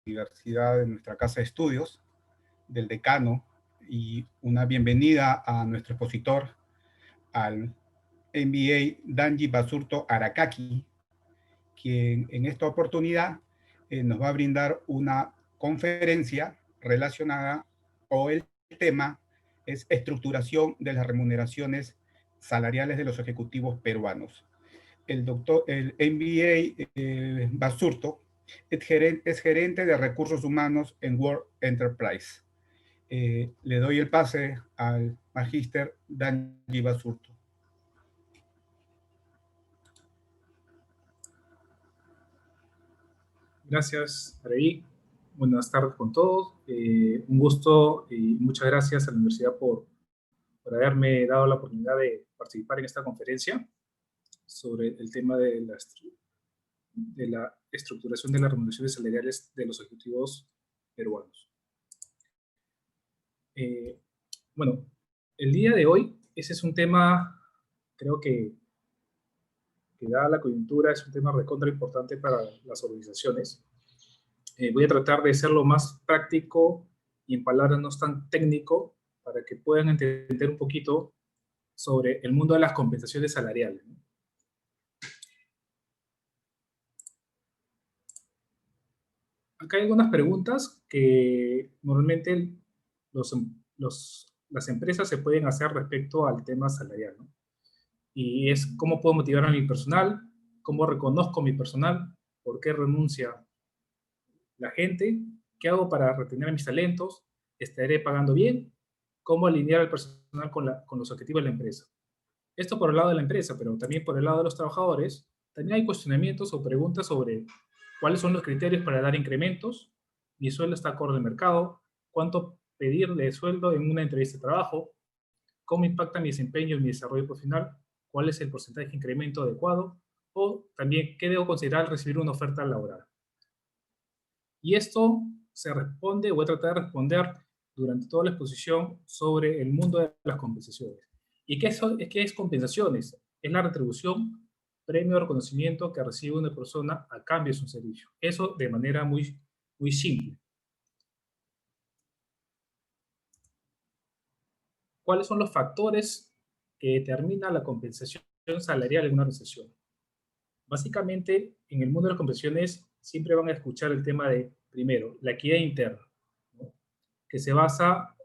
universidad, de nuestra casa de estudios, del decano, y una bienvenida a nuestro expositor, al MBA Danji Basurto Arakaki, quien en esta oportunidad nos va a brindar una conferencia relacionada, o el tema es estructuración de las remuneraciones salariales de los ejecutivos peruanos. El MBA Basurto es gerente de recursos humanos en World Enterprise. Le doy el pase al magíster Danji Basurto. Gracias, Araí. Buenas tardes con todos. Un gusto y muchas gracias a la universidad por haberme dado la oportunidad de participar en esta conferencia sobre el tema de la estructuración de las remuneraciones salariales de los ejecutivos peruanos. Bueno, el día de hoy, ese es un tema, creo que dada la coyuntura, es un tema recontra importante para las organizaciones. Voy a tratar de ser lo más práctico y en palabras no tan técnico para que puedan entender un poquito sobre el mundo de las compensaciones salariales, ¿no? Acá hay algunas preguntas que normalmente las empresas se pueden hacer respecto al tema salarial, ¿no? Y es cómo puedo motivar a mi personal, cómo reconozco mi personal, por qué renuncia la gente, qué hago para retener a mis talentos, estaré pagando bien, cómo alinear al personal con los objetivos de la empresa. Esto por el lado de la empresa, pero también por el lado de los trabajadores, también hay cuestionamientos o preguntas sobre cuáles son los criterios para dar incrementos, mi sueldo está acorde al mercado, cuánto pedir de sueldo en una entrevista de trabajo, cómo impacta mi desempeño y mi desarrollo profesional, cuál es el porcentaje de incremento adecuado, o también qué debo considerar al recibir una oferta laboral. Y esto se responde, voy a tratar de responder durante toda la exposición sobre el mundo de las compensaciones. ¿Y qué es compensaciones? Es la retribución, premio o reconocimiento que recibe una persona a cambio de su servicio. Eso de manera muy, muy simple. ¿Cuáles son los factores que determinan la compensación salarial en una organización? Básicamente, en el mundo de las compensaciones siempre van a escuchar el tema de, primero, la equidad interna, ¿no? Que se basa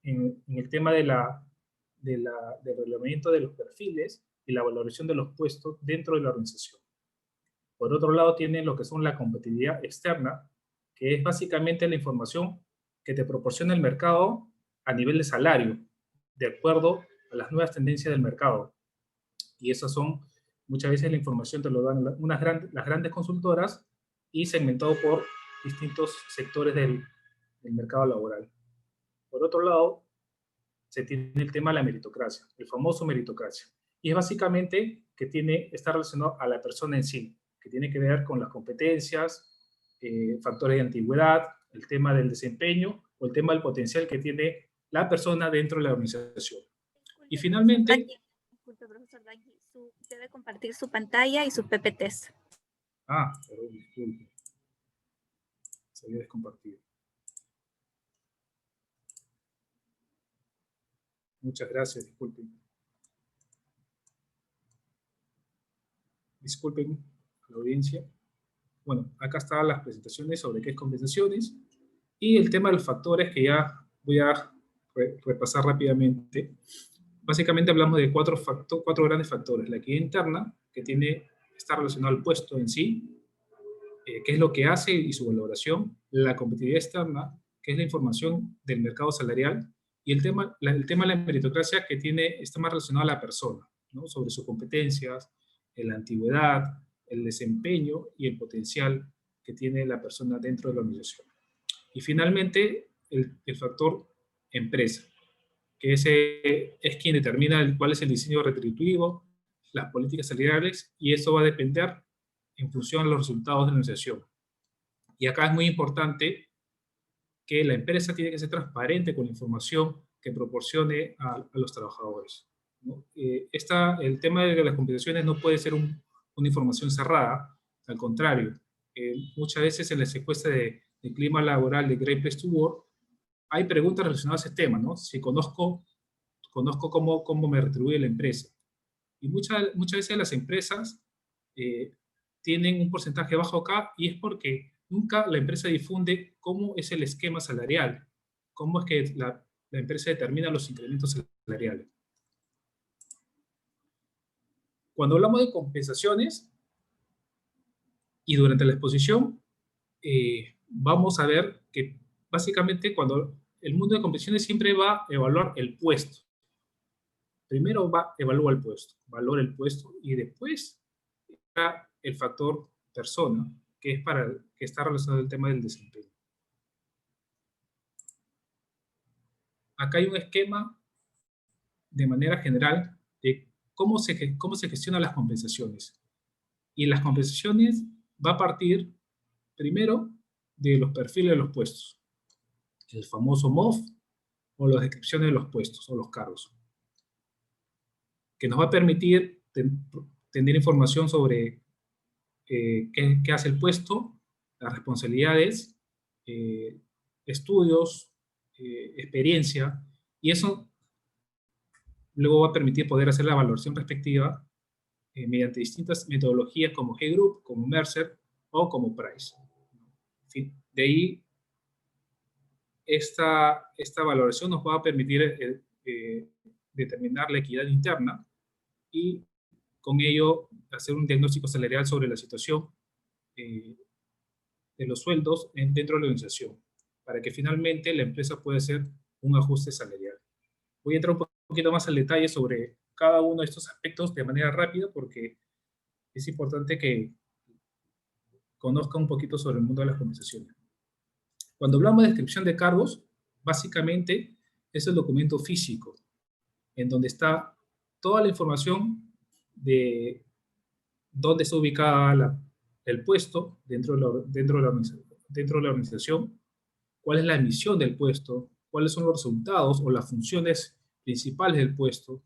en el tema del reglamento de los perfiles y la valoración de los puestos dentro de la organización. Por otro lado, tienen lo que son la competitividad externa, que es básicamente la información que te proporciona el mercado a nivel de salario, de acuerdo a las nuevas tendencias del mercado. Y esas son, muchas veces la información te lo dan las grandes consultoras y segmentado por distintos sectores del mercado laboral. Por otro lado, se tiene el tema de la meritocracia, el famoso meritocracia. Y es básicamente que está relacionado a la persona en sí, que tiene que ver con las competencias, factores de antigüedad, el tema del desempeño o el tema del potencial que tiene la persona dentro de la organización. Y finalmente... Disculpe, profesor Danji, debe compartir su pantalla y sus PPTs. Perdón, disculpe. Se había descompartido. Muchas gracias, disculpen. Disculpen la audiencia. Bueno, acá están las presentaciones sobre qué es compensaciones y el tema de los factores que ya voy a repasar rápidamente. Básicamente hablamos de cuatro grandes factores. La equidad interna, que está relacionado al puesto en sí, qué es lo que hace y su valoración. La competitividad externa, que es la información del mercado salarial. Y el tema de la meritocracia, que está más relacionado a la persona, ¿no? Sobre sus competencias, la antigüedad, el desempeño y el potencial que tiene la persona dentro de la organización. Y finalmente, el factor empresa, que es quien determina cuál es el diseño retributivo, las políticas salariales, y eso va a depender en función de los resultados de la organización. Y acá es muy importante que la empresa tiene que ser transparente con la información que proporcione a los trabajadores, ¿no? El tema de las compensaciones no puede ser una información cerrada, al contrario. Muchas veces en las encuestas de de clima laboral de Great Place to Work, hay preguntas relacionadas a ese tema, ¿no? Si conozco cómo me retribuye la empresa. Y muchas veces las empresas tienen un porcentaje bajo acá, y es porque nunca la empresa difunde cómo es el esquema salarial, cómo es que la empresa determina los incrementos salariales. Cuando hablamos de compensaciones, y durante la exposición, vamos a ver que básicamente cuando el mundo de compensaciones siempre va a evaluar el puesto. Primero evalúa el puesto, valora el puesto, y después está el factor persona, que está relacionado al tema del desempeño. Acá hay un esquema de manera general de cómo se gestionan las compensaciones. Y las compensaciones va a partir primero de los perfiles de los puestos, el famoso MOF, o las descripciones de los puestos o los cargos, que nos va a permitir tener información sobre qué hace el puesto, las responsabilidades, estudios, experiencia, y eso luego va a permitir poder hacer la valoración respectiva mediante distintas metodologías como G-Group, como Mercer o como Price. En fin, de ahí esta valoración nos va a permitir determinar la equidad interna y con ello hacer un diagnóstico salarial sobre la situación de los sueldos dentro de la organización, para que finalmente la empresa pueda hacer un ajuste salarial. Voy a entrar un poquito más al detalle sobre cada uno de estos aspectos de manera rápida, porque es importante que conozca un poquito sobre el mundo de las compensaciones. Cuando hablamos de descripción de cargos, básicamente es el documento físico, en donde está toda la información de dónde está ubicada el puesto dentro de la organización, cuál es la misión del puesto, cuáles son los resultados o las funciones principales del puesto,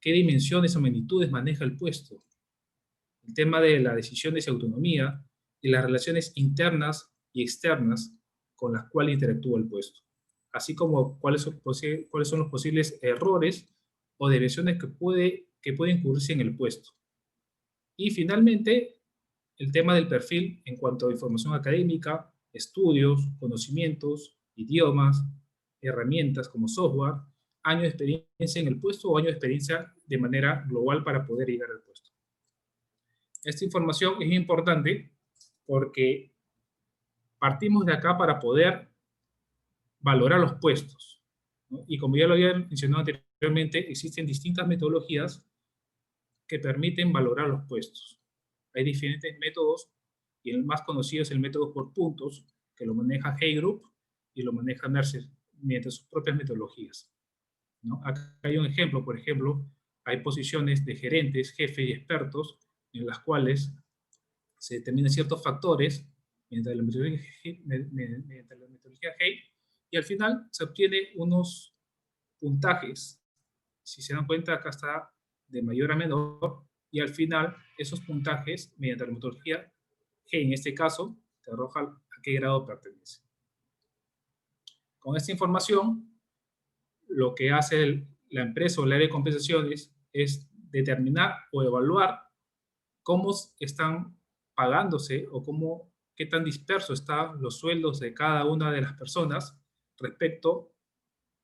qué dimensiones o magnitudes maneja el puesto, el tema de las decisiones y autonomía, y las relaciones internas y externas con las cuales interactúa el puesto, así como cuáles son los posibles errores o desviaciones que pueden incurrirse en el puesto. Y finalmente, el tema del perfil en cuanto a información académica, estudios, conocimientos, idiomas, herramientas como software, año de experiencia en el puesto o año de experiencia de manera global para poder llegar al puesto. Esta información es importante porque partimos de acá para poder valorar los puestos, ¿no? Y como ya lo había mencionado anteriormente, existen distintas metodologías que permiten valorar los puestos. Hay diferentes métodos, y el más conocido es el método por puntos, que lo maneja G-Group y lo maneja Mercer mediante sus propias metodologías, ¿no? Acá hay un ejemplo, por ejemplo, hay posiciones de gerentes, jefes y expertos en las cuales se determinan ciertos factores mediante la metodología G, y al final se obtiene unos puntajes. Si se dan cuenta, acá está de mayor a menor, y al final esos puntajes, mediante la metodología G, en este caso, te arroja a qué grado pertenece. Con esta información, lo que hace la empresa o el área de compensaciones es determinar o evaluar cómo están pagándose o qué tan dispersos están los sueldos de cada una de las personas respecto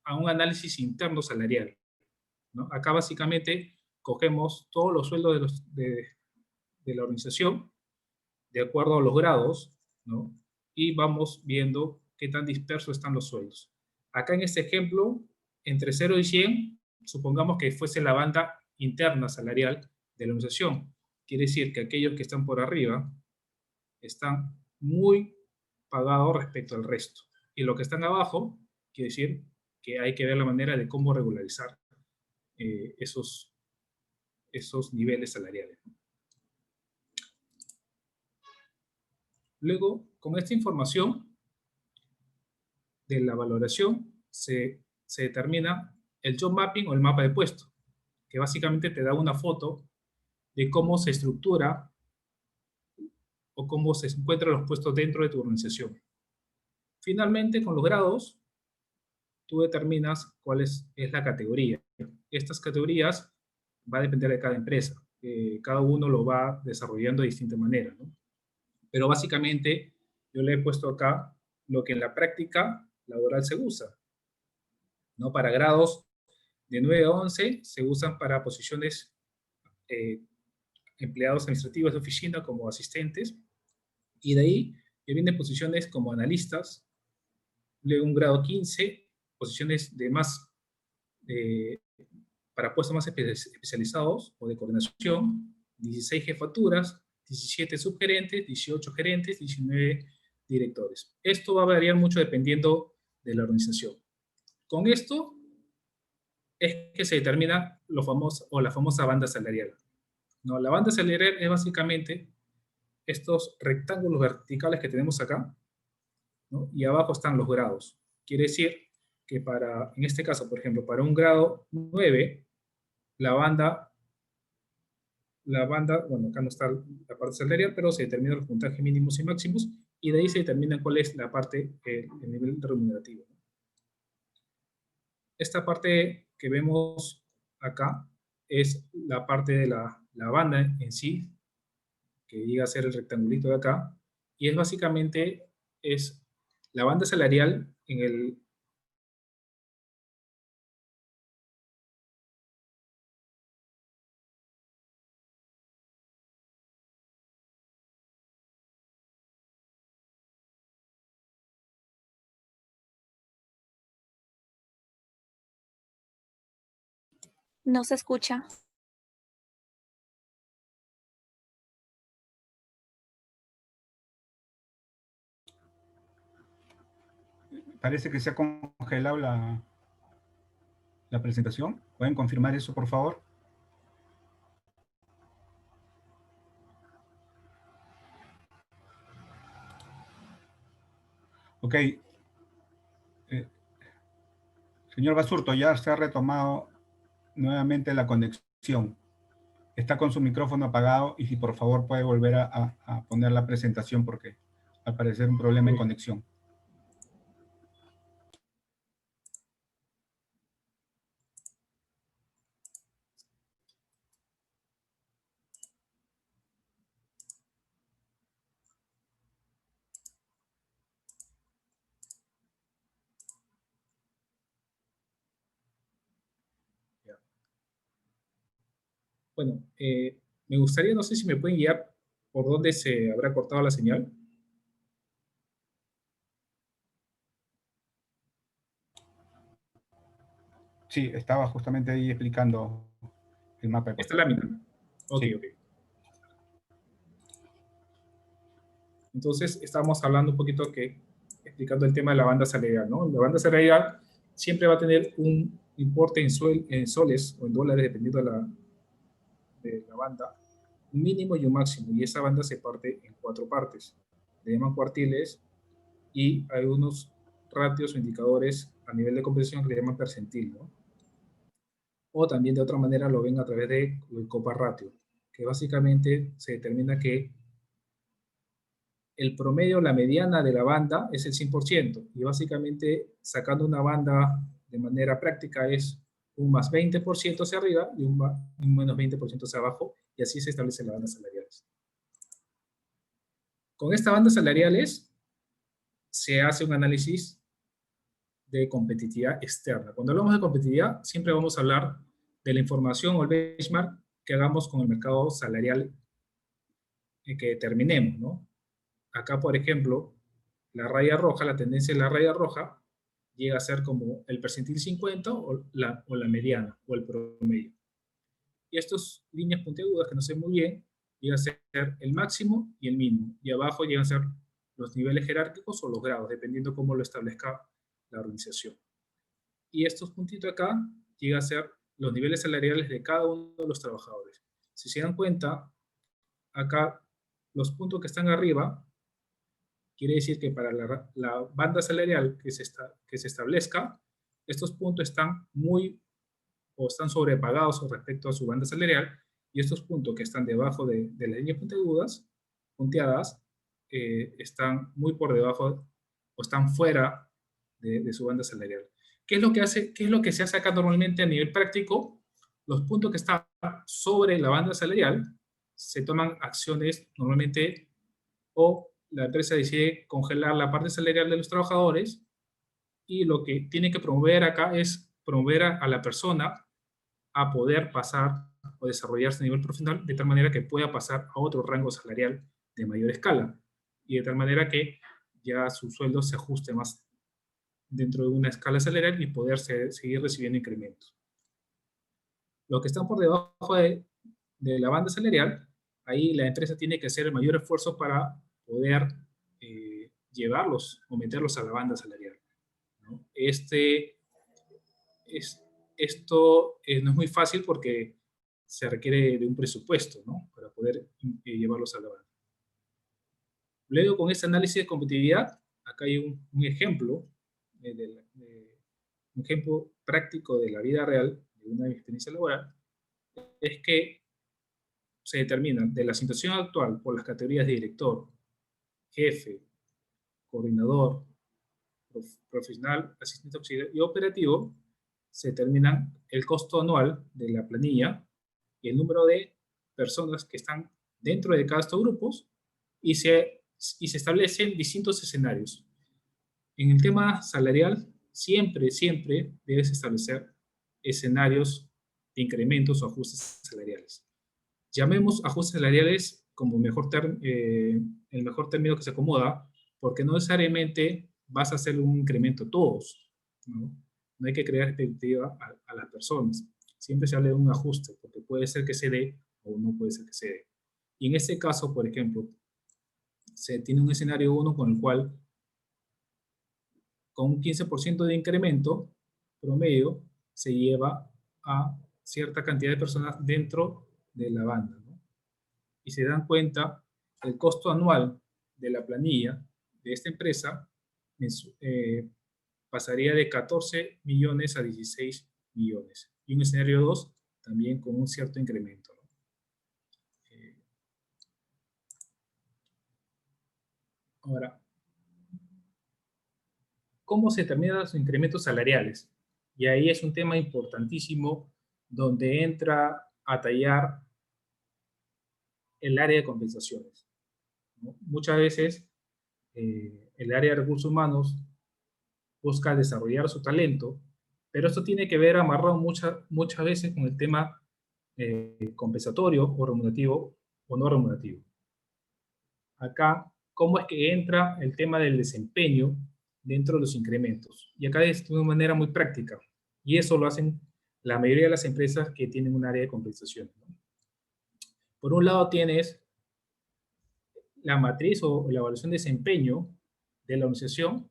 a un análisis interno salarial, ¿no? Acá básicamente cogemos todos los sueldos de la organización de acuerdo a los grados, ¿no? Y vamos viendo qué tan dispersos están los sueldos. Acá en este ejemplo, entre 0 y 100, supongamos que fuese la banda interna salarial de la organización. Quiere decir que aquellos que están por arriba están muy pagados respecto al resto. Y los que están abajo, quiere decir que hay que ver la manera de cómo regularizar esos niveles salariales. Luego, con esta información de la valoración, se determina el job mapping o el mapa de puesto, que básicamente te da una foto de cómo se estructura o cómo se encuentran los puestos dentro de tu organización. Finalmente, con los grados, tú determinas cuál es la categoría. Estas categorías va a depender de cada empresa. Cada uno lo va desarrollando de distinta manera, ¿no? Pero básicamente yo le he puesto acá lo que en la práctica laboral se usa, ¿no? Para grados de 9 a 11 se usan para posiciones eh, empleados administrativos de oficina como asistentes, y de ahí que vienen posiciones como analistas, luego un grado 15, posiciones de más, eh, para puestos más especializados o de coordinación, 16 jefaturas, 17 subgerentes, 18 gerentes, 19 directores. Esto va a variar mucho dependiendo de la organización. Con esto es que se determina lo famoso, o la famosa banda salarial, ¿no? La banda salarial es básicamente estos rectángulos verticales que tenemos acá, ¿no? Y abajo están los grados. Quiere decir que en este caso, por ejemplo, para un grado 9, bueno, acá no está la parte salarial, pero se determinan los puntajes mínimos y máximos, y de ahí se determina cuál es la parte, el nivel remunerativo. Esta parte que vemos acá es la parte de la banda en sí, que llega a ser el rectangulito de acá, y es básicamente la banda salarial en el... No se escucha. Parece que se ha congelado la presentación. ¿Pueden confirmar eso, por favor? Ok. Señor Basurto, ya se ha retomado nuevamente la conexión. Está con su micrófono apagado y si por favor puede volver a poner la presentación porque al parecer un problema en conexión. Bueno, me gustaría, no sé si me pueden guiar por dónde se habrá cortado la señal. Sí, estaba justamente ahí explicando el mapa de Esta contacto. lámina. Ok, Sí. ok. Entonces, estamos hablando un poquito explicando el tema de la banda salarial, ¿no? La banda salarial siempre va a tener un importe en soles o en dólares, dependiendo de la banda, un mínimo y un máximo, y esa banda se parte en 4 partes. Le llaman cuartiles, y hay unos ratios o indicadores a nivel de compensación que le llaman percentil, ¿no? O también de otra manera lo ven a través del Copa Ratio, que básicamente se determina que el promedio, la mediana de la banda es el 100%, y básicamente sacando una banda de manera práctica es un más 20% hacia arriba y un menos 20% hacia abajo, y así se establecen las bandas salariales. Con estas bandas salariales se hace un análisis de competitividad externa. Cuando hablamos de competitividad, siempre vamos a hablar de la información o el benchmark que hagamos con el mercado salarial que determinemos, ¿no? Acá, por ejemplo, la raya roja, la tendencia de la raya roja, llega a ser como el percentil 50 o la mediana o el promedio. Y estas líneas puntiagudas que no sé muy bien, llegan a ser el máximo y el mínimo. Y abajo llegan a ser los niveles jerárquicos o los grados, dependiendo cómo lo establezca la organización. Y estos puntitos acá llegan a ser los niveles salariales de cada uno de los trabajadores. Si se dan cuenta, acá los puntos que están arriba, quiere decir que para la banda salarial que se establezca, estos puntos están están sobrepagados con respecto a su banda salarial, y estos puntos que están debajo de las líneas puntiadas, están muy por debajo o están fuera de su banda salarial. ¿Qué es lo que hace, qué es lo que se hace acá normalmente a nivel práctico? Los puntos que están sobre la banda salarial se toman acciones normalmente, o la empresa decide congelar la parte salarial de los trabajadores, y lo que tiene que promover acá es promover a la persona a poder pasar o desarrollarse a nivel profesional de tal manera que pueda pasar a otro rango salarial de mayor escala, y de tal manera que ya su sueldo se ajuste más dentro de una escala salarial y poder seguir recibiendo incrementos. Los que están por debajo de la banda salarial, ahí la empresa tiene que hacer el mayor esfuerzo para poder llevarlos o meterlos a la banda salarial, ¿no? Esto no es muy fácil porque se requiere de un presupuesto, ¿no?, para poder llevarlos a la banda. Luego, con este análisis de competitividad, acá hay un ejemplo, un ejemplo práctico de la vida real, de una experiencia laboral, es que se determina de la situación actual por las categorías de director, jefe, coordinador, profesional, asistente auxiliar y operativo, se determinan el costo anual de la planilla y el número de personas que están dentro de cada estos grupos, y se establecen distintos escenarios. En el tema salarial, siempre debes establecer escenarios de incrementos o ajustes salariales. Llamemos ajustes salariales como el mejor término que se acomoda, porque no necesariamente vas a hacer un incremento a todos, ¿no? No hay que crear expectativa a las personas. Siempre se habla de un ajuste, porque puede ser que se dé o no puede ser que se dé. Y en este caso, por ejemplo, se tiene un escenario 1 con el cual, con un 15% de incremento promedio, se lleva a cierta cantidad de personas dentro de la banda, ¿no? Y se dan cuenta, el costo anual de la planilla de esta empresa pasaría de 14 millones a 16 millones. Y un escenario 2 también con un cierto incremento, ¿no? Ahora, ¿cómo se determinan los incrementos salariales? Y ahí es un tema importantísimo donde entra a tallar el área de compensaciones, ¿no? Muchas veces el área de recursos humanos busca desarrollar su talento, pero esto tiene que ver amarrado muchas veces con el tema compensatorio o remunerativo o no remunerativo. Acá, ¿cómo es que entra el tema del desempeño dentro de los incrementos? Y acá es de una manera muy práctica, y eso lo hacen la mayoría de las empresas que tienen un área de compensación, ¿no? Por un lado tienes la matriz o la evaluación de desempeño de la organización,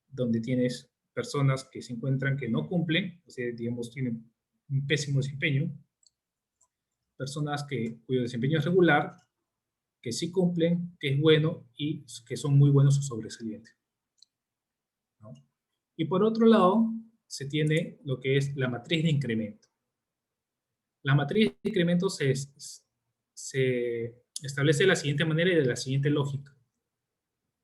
donde tienes personas que se encuentran que no cumplen, o sea, digamos, tienen un pésimo desempeño, personas cuyo desempeño es regular, que sí cumplen, que es bueno y que son muy buenos o sobresalientes, ¿no? Y por otro lado, se tiene lo que es la matriz de incremento. La matriz de incremento se establece de la siguiente manera y de la siguiente lógica.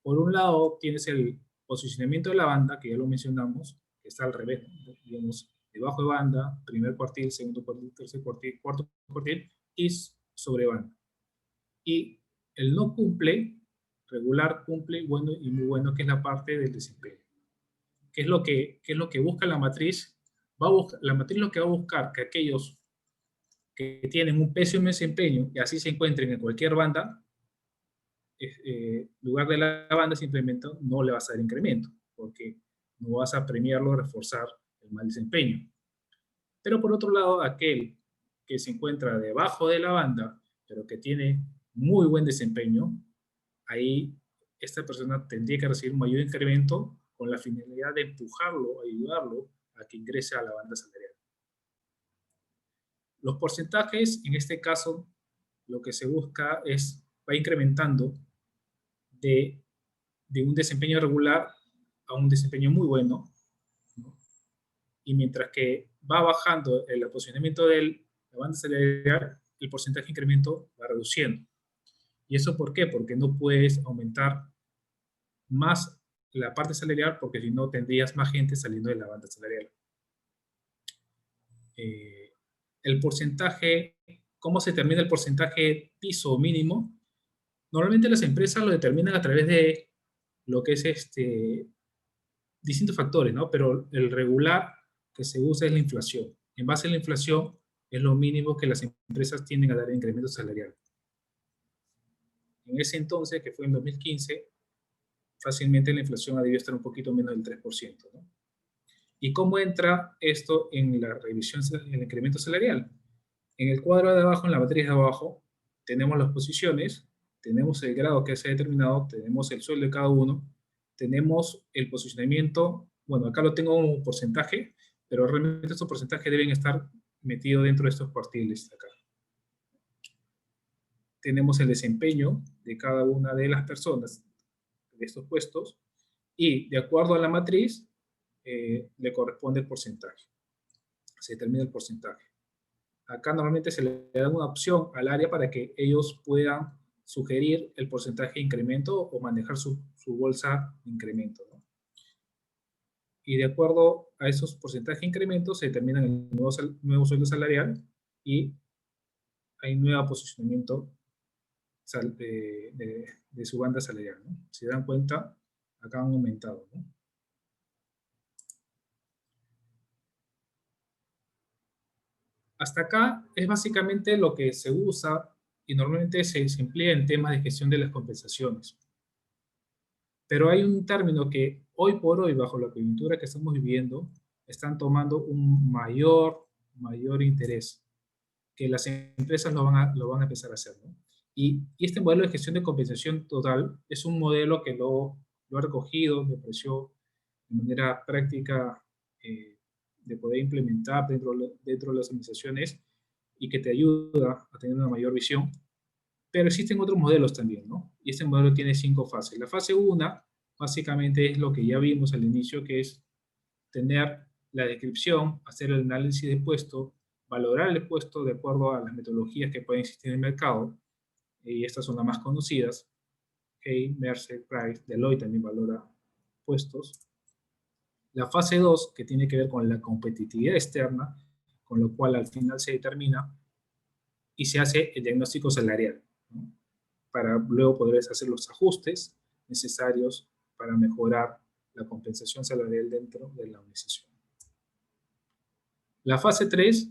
Por un lado, tienes el posicionamiento de la banda, que ya lo mencionamos, que está al revés, ¿no? Digamos, debajo de banda, primer cuartil, segundo cuartil, tercer cuartil, cuarto cuartil, y sobre banda. Y el no cumple, regular, cumple, bueno y muy bueno, que es la parte del desempeño. ¿Qué es lo que busca la matriz? La matriz lo que va a buscar que aquellos que tienen un pésimo desempeño y así se encuentren en cualquier banda, lugar de la banda simplemente no le vas a dar incremento, porque no vas a premiarlo, reforzar el mal desempeño. Pero por otro lado, aquel que se encuentra debajo de la banda, pero que tiene muy buen desempeño, ahí esta persona tendría que recibir un mayor incremento con la finalidad de empujarlo, ayudarlo a que ingrese a la banda salarial. Los porcentajes, en este caso, lo que se busca va incrementando de un desempeño regular a un desempeño muy bueno, ¿no? Y mientras que va bajando el posicionamiento de la banda salarial, el porcentaje de incremento va reduciendo. ¿Y eso por qué? Porque no puedes aumentar más la parte salarial, porque si no tendrías más gente saliendo de la banda salarial. El porcentaje, ¿cómo se determina el porcentaje piso o mínimo? Normalmente las empresas lo determinan a través de lo que es distintos factores, ¿no? Pero el regular que se usa es la inflación. En base a la inflación es lo mínimo que las empresas tienden a dar en incremento salarial. En ese entonces, que fue en 2015, fácilmente la inflación ha debido estar un poquito menos del 3%, ¿no? ¿Y cómo entra esto en la revisión, en el incremento salarial? En el cuadro de abajo, en la matriz de abajo, tenemos las posiciones, tenemos el grado que se ha determinado, tenemos el sueldo de cada uno, tenemos el posicionamiento, bueno, acá lo tengo un porcentaje, pero realmente estos porcentajes deben estar metidos dentro de estos cuartiles de acá. Tenemos el desempeño de cada una de las personas de estos puestos y de acuerdo a la matriz le corresponde el porcentaje. Se determina el porcentaje. Acá normalmente se le da una opción al área para que ellos puedan sugerir el porcentaje de incremento o manejar su bolsa de incremento, ¿no? Y de acuerdo a esos porcentajes de incremento se determina el nuevo sueldo salarial y hay nuevo posicionamiento de su banda salarial, ¿no? Si dan cuenta, acá han aumentado, ¿no? Hasta acá es básicamente lo que se usa y normalmente se emplea en temas de gestión de las compensaciones. Pero hay un término que hoy por hoy, bajo la coyuntura que estamos viviendo, están tomando un mayor interés, que las empresas lo van a empezar a hacer, ¿no? Y este modelo de gestión de compensación total es un modelo que lo ha recogido, me pareció de manera práctica de poder implementar dentro de las organizaciones y que te ayuda a tener una mayor visión. Pero existen otros modelos también, ¿no? Y este modelo tiene 5 fases. La fase 1, básicamente, es lo que ya vimos al inicio, que es tener la descripción, hacer el análisis de puesto, valorar el puesto de acuerdo a las metodologías que pueden existir en el mercado, y estas son las más conocidas. Hay, Mercer, Price, Deloitte también valora puestos. La fase 2, que tiene que ver con la competitividad externa, con lo cual al final se determina y se hace el diagnóstico salarial, ¿no? Para luego poder hacer los ajustes necesarios para mejorar la compensación salarial dentro de la organización. La fase 3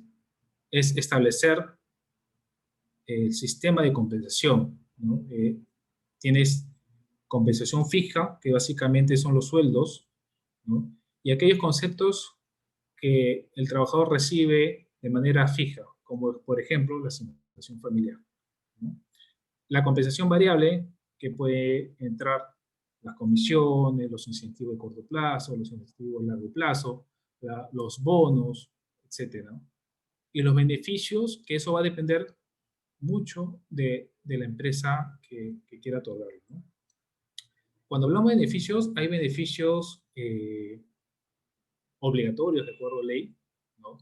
es establecer el sistema de compensación, ¿no? Tienes compensación fija, que básicamente son los sueldos, ¿no? Y aquellos conceptos que el trabajador recibe de manera fija, como por ejemplo la asignación familiar, ¿no? La compensación variable, que puede entrar las comisiones, los incentivos de corto plazo, los incentivos de largo plazo, los bonos, etcétera. Y los beneficios, que eso va a depender mucho de la empresa que quiera otorgarlo, ¿no? Cuando hablamos de beneficios, hay beneficios obligatorios de acuerdo a ley, ¿no?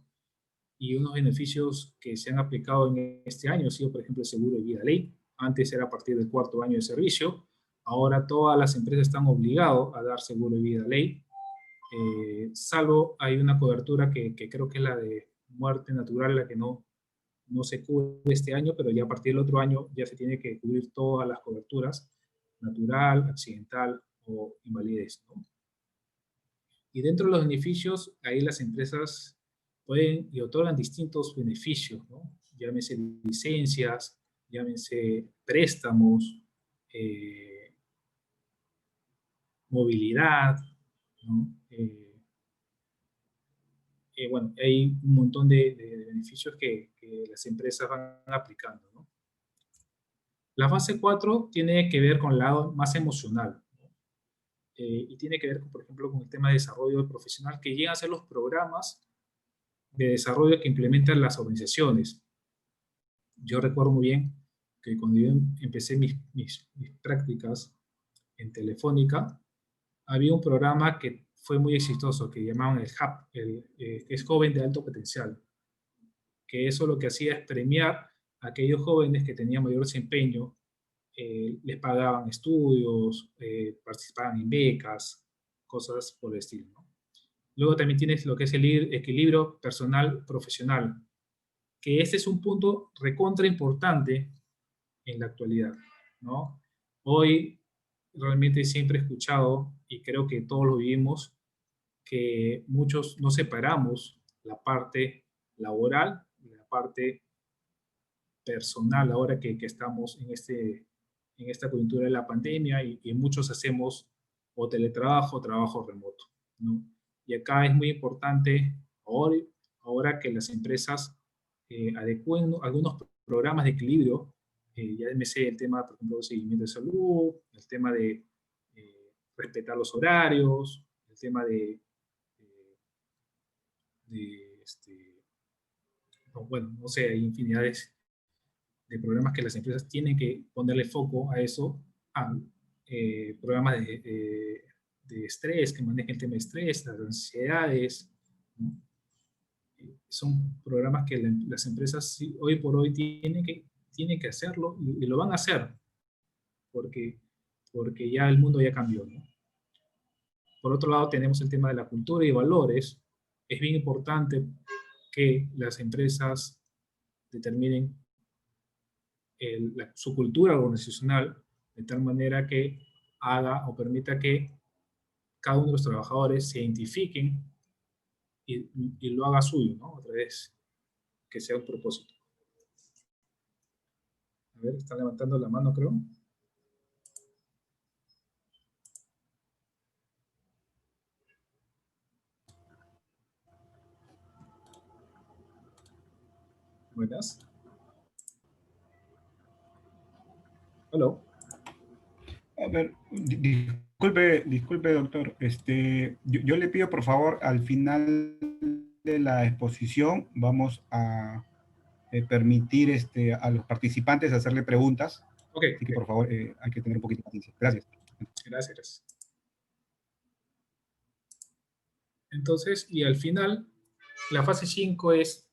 Y unos beneficios que se han aplicado en este año ha sido, por ejemplo, el seguro de vida ley. Antes era a partir del 4.º año de servicio. Ahora todas las empresas están obligadas a dar seguro de vida ley. Salvo hay una cobertura que creo que es la de muerte natural, la que no se cubre este año, pero ya a partir del otro año ya se tiene que cubrir todas las coberturas, natural, accidental o invalidez, ¿no? Y dentro de los beneficios, ahí las empresas pueden y otorgan distintos beneficios, ¿no? Llámese licencias, llámese préstamos, movilidad, ¿no? Bueno, hay un montón de beneficios que las empresas van aplicando, ¿no? La fase 4 tiene que ver con el lado más emocional, ¿no? Y tiene que ver, por ejemplo, con el tema de desarrollo profesional, que llegan a ser los programas de desarrollo que implementan las organizaciones. Yo recuerdo muy bien que cuando yo empecé mis prácticas en Telefónica, había un programa que fue muy exitoso, que llamaban el HAP, que es Joven de Alto Potencial, que eso lo que hacía es premiar a aquellos jóvenes que tenían mayor desempeño, les pagaban estudios, participaban en becas, cosas por el estilo, ¿no? Luego también tienes lo que es el equilibrio personal-profesional, que este es un punto recontra importante en la actualidad, ¿no? Hoy realmente siempre he escuchado, y creo que todos lo vivimos, que muchos no separamos la parte laboral y la parte personal ahora que estamos en esta coyuntura de la pandemia y muchos hacemos o teletrabajo o trabajo remoto, ¿no? Y acá es muy importante ahora que las empresas adecúen algunos programas de equilibrio, ya me sé el tema, por ejemplo, de seguimiento de salud, el tema de respetar los horarios, el tema de no, bueno, no sé, hay infinidades de programas que las empresas tienen que ponerle foco a eso, a programas de estrés, que manejen el tema de estrés, las ansiedades, ¿no? Son programas que las empresas sí, hoy por hoy tienen que hacerlo y lo van a hacer, porque, porque ya el mundo ya cambió, ¿no? Por otro lado, tenemos el tema de la cultura y valores. Es bien importante que las empresas determinen su cultura organizacional de tal manera que haga o permita que cada uno de los trabajadores se identifiquen y lo haga suyo, ¿no? Otra vez, que sea un propósito. A ver, están levantando la mano, creo. Buenas. Hello. A ver, disculpe, doctor. Yo le pido, por favor, al final de la exposición, vamos a permitir a los participantes hacerle preguntas. Ok, Así que, por favor, hay que tener un poquito de paciencia. Gracias. gracias. Entonces, y al final, la fase 5 es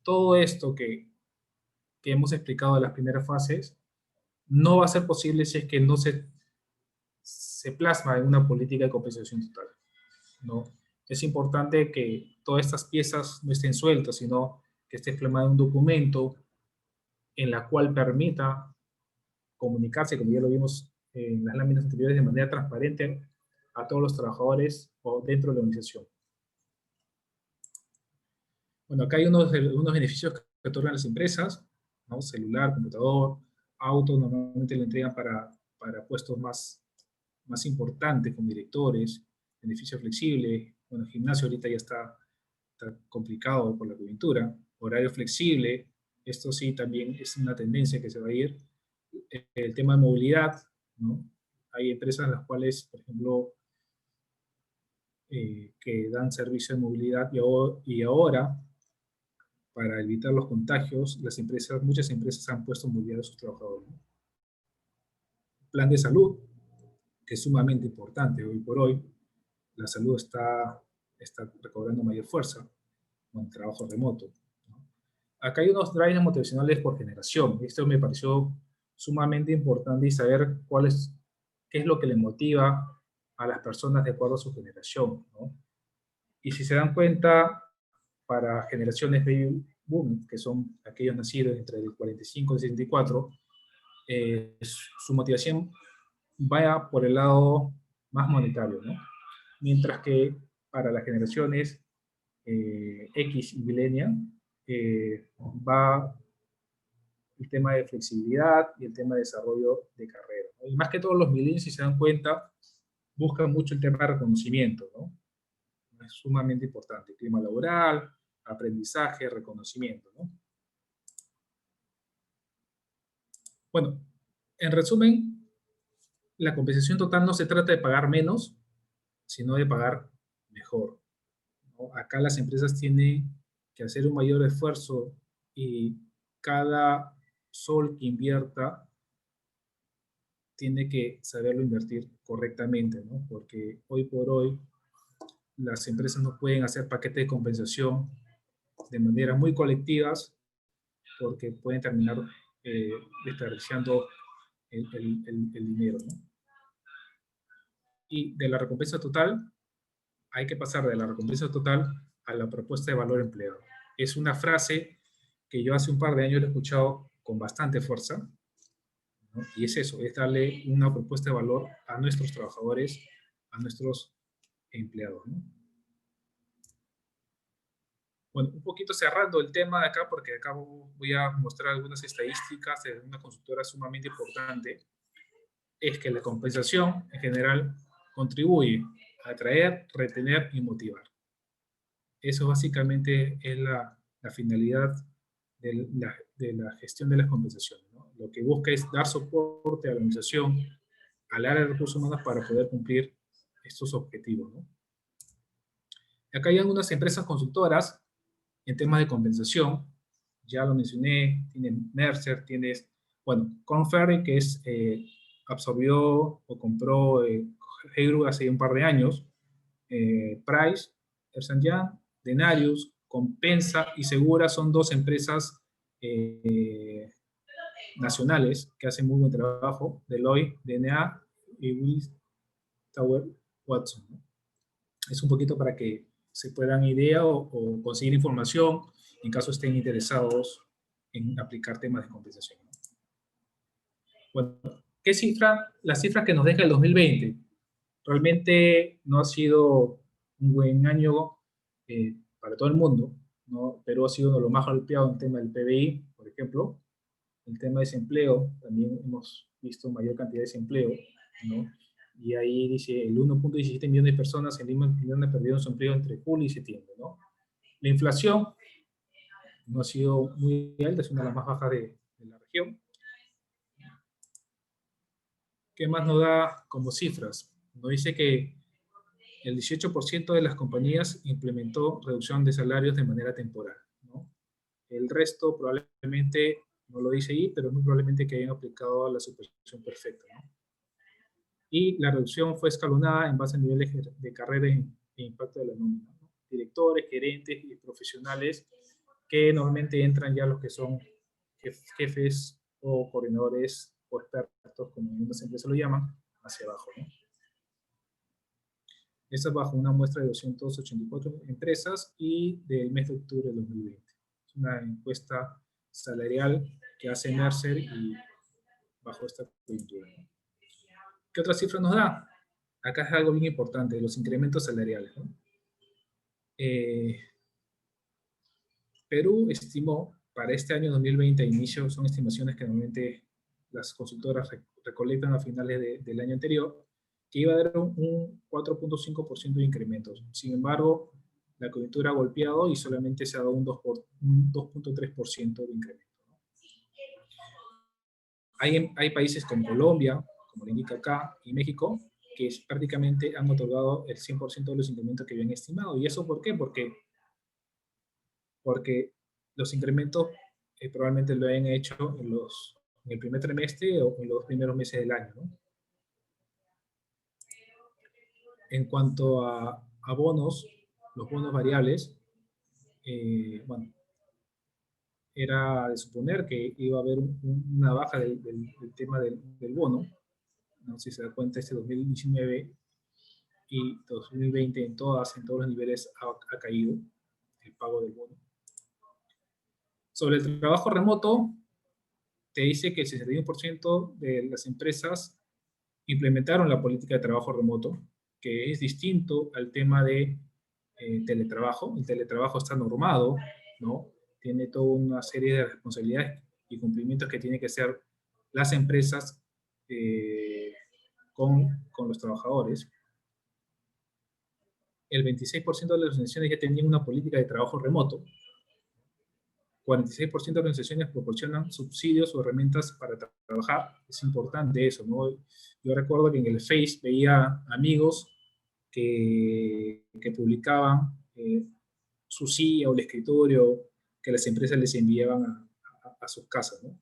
todo esto que hemos explicado de las primeras fases, no va a ser posible si es que no se plasma en una política de compensación total, ¿no? Es importante que todas estas piezas no estén sueltas, sino que esté plasmado en un documento en la cual permita comunicarse, como ya lo vimos en las láminas anteriores, de manera transparente a todos los trabajadores o dentro de la organización. Bueno, acá hay unos beneficios que otorgan las empresas, ¿no? Celular, computador, auto, normalmente le entregan para puestos más importantes, como directores, beneficio flexible, bueno, gimnasio ahorita ya está complicado por la coyuntura, horario flexible, esto sí también es una tendencia que se va a ir. El tema de movilidad, ¿no? Hay empresas en las cuales, por ejemplo, que dan servicio de movilidad y ahora, para evitar los contagios, muchas empresas han puesto movilidad a sus trabajadores, ¿no? Plan de salud, que es sumamente importante hoy por hoy. La salud está recobrando mayor fuerza con el trabajo remoto, ¿no? Acá hay unos drives motivacionales por generación. Esto me pareció sumamente importante y saber qué es lo que le motiva a las personas de acuerdo a su generación, ¿no? Y si se dan cuenta, para generaciones baby boom, que son aquellos nacidos entre el 45 y el 64, su motivación vaya por el lado más monetario, ¿no? Mientras que para las generaciones X y millennial va el tema de flexibilidad y el tema de desarrollo de carrera, ¿no? Y más que todos los millennials, si se dan cuenta, buscan mucho el tema de reconocimiento, ¿no? Es sumamente importante, clima laboral, aprendizaje, reconocimiento, ¿no? Bueno, en resumen, la compensación total no se trata de pagar menos, sino de pagar mejor, ¿no? Acá las empresas tienen que hacer un mayor esfuerzo y cada sol que invierta tiene que saberlo invertir correctamente, ¿no? Porque hoy por hoy las empresas no pueden hacer paquetes de compensación de manera muy colectivas porque pueden terminar desperdiciando el dinero, ¿no? Y de la recompensa total, hay que pasar de la recompensa total a la propuesta de valor empleado. Es una frase que yo hace un par de años lo he escuchado con bastante fuerza, ¿no? Y es eso, es darle una propuesta de valor a nuestros trabajadores, a nuestros empleados, ¿no? Bueno, un poquito cerrando el tema de acá, porque acá voy a mostrar algunas estadísticas de una consultora sumamente importante, es que la compensación en general contribuye a atraer, retener y motivar. Eso básicamente es la finalidad de la gestión de las compensaciones, ¿no? Lo que busca es dar soporte a la organización, al área de recursos humanos para poder cumplir estos objetivos, ¿no? Acá hay algunas empresas consultoras en temas de compensación, ya lo mencioné, tienen Mercer, tienes, bueno, Korn Ferry, que es, absorbió o compró Heiru hace un par de años, Price, Ernst Young, Denarius, Compensa y Segura son dos empresas nacionales que hacen muy buen trabajo, Deloitte, DNA y Willis Tower Watson, ¿no? Es un poquito para que se puedan idea o conseguir información en caso estén interesados en aplicar temas de compensación. Bueno, ¿qué cifra? Las cifras que nos deja el 2020. Realmente no ha sido un buen año para todo el mundo, ¿no? Perú ha sido uno de los más golpeados en el tema del PBI, por ejemplo. El tema de desempleo, también hemos visto mayor cantidad de desempleo, ¿no? Y ahí dice el 1.17 millones de personas en Lima perdieron su empleo entre julio y septiembre, ¿no? La inflación no ha sido muy alta, es una de las más bajas de la región. ¿Qué más nos da como cifras? Nos dice que el 18% de las compañías implementó reducción de salarios de manera temporal, ¿no? El resto probablemente, no lo dice ahí, pero muy probablemente que hayan aplicado la supervisión perfecta, ¿no? Y la reducción fue escalonada en base a niveles de carrera e impacto de la nómina, ¿no? Directores, gerentes y profesionales que normalmente entran ya los que son jefes o coordinadores o expertos, como en algunas empresas lo llaman, hacia abajo, ¿no? Esta es bajo una muestra de 284 empresas y del mes de octubre de 2020. Es una encuesta salarial que hace Mercer y bajo esta coyuntura, ¿no? ¿Qué otra cifra nos da? Acá es algo bien importante, los incrementos salariales, ¿no? Perú estimó para este año 2020 a inicio, son estimaciones que normalmente las consultoras recolectan a finales del año anterior, que iba a haber un 4.5% de incrementos. Sin embargo, la coyuntura ha golpeado y solamente se ha dado un 2.3% de incremento, ¿no? Hay países como Colombia, como le indica acá, y México, que prácticamente han otorgado el 100% de los incrementos que habían estimado. ¿Y eso por qué? Porque los incrementos probablemente lo hayan hecho en el primer trimestre o en los primeros meses del año, ¿no? En cuanto a bonos, los bonos variables, bueno, era de suponer que iba a haber una baja del tema del bono, ¿no? Si se da cuenta, este 2019 y 2020 en todos los niveles ha caído el pago del bono. Sobre el trabajo remoto, te dice que el 61% de las empresas implementaron la política de trabajo remoto, que es distinto al tema de teletrabajo. El teletrabajo está normado, ¿no? Tiene toda una serie de responsabilidades y cumplimientos que tienen que hacer las empresas con los trabajadores. El 26% de las organizaciones ya tenían una política de trabajo remoto. 46% de las organizaciones proporcionan subsidios o herramientas para trabajar. Es importante eso, ¿no? Yo recuerdo que en el Face veía amigos que publicaban su silla o el escritorio que las empresas les enviaban a sus casas, ¿no?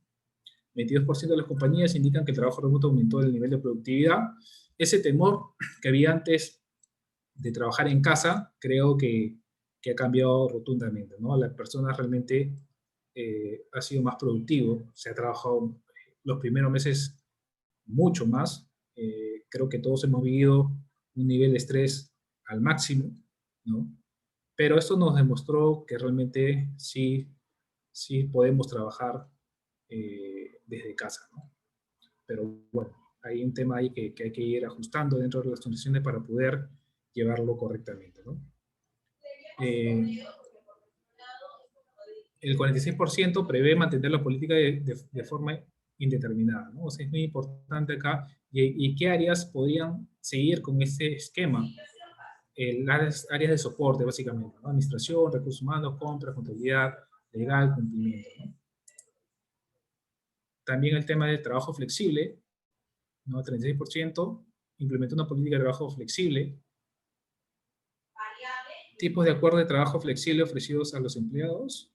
22% de las compañías indican que el trabajo remoto aumentó el nivel de productividad. Ese temor que había antes de trabajar en casa, creo que ha cambiado rotundamente, ¿no? Las personas realmente ha sido más productivo, se ha trabajado los primeros meses mucho más. Creo que todos hemos vivido un nivel de estrés al máximo, ¿no? Pero esto nos demostró que realmente sí, sí podemos trabajar desde casa, ¿no? Pero bueno, hay un tema ahí que hay que ir ajustando dentro de las condiciones para poder llevarlo correctamente, ¿no? El 46% prevé mantener la política de forma indeterminada, ¿no? O sea, es muy importante acá. ¿Y qué áreas podrían seguir con ese esquema? Las áreas de soporte, básicamente, ¿no? Administración, recursos humanos, compras, contabilidad, legal, cumplimiento, ¿no? También el tema del trabajo flexible, ¿no? 36% implementó una política de trabajo flexible. Tipos de acuerdo de trabajo flexible ofrecidos a los empleados.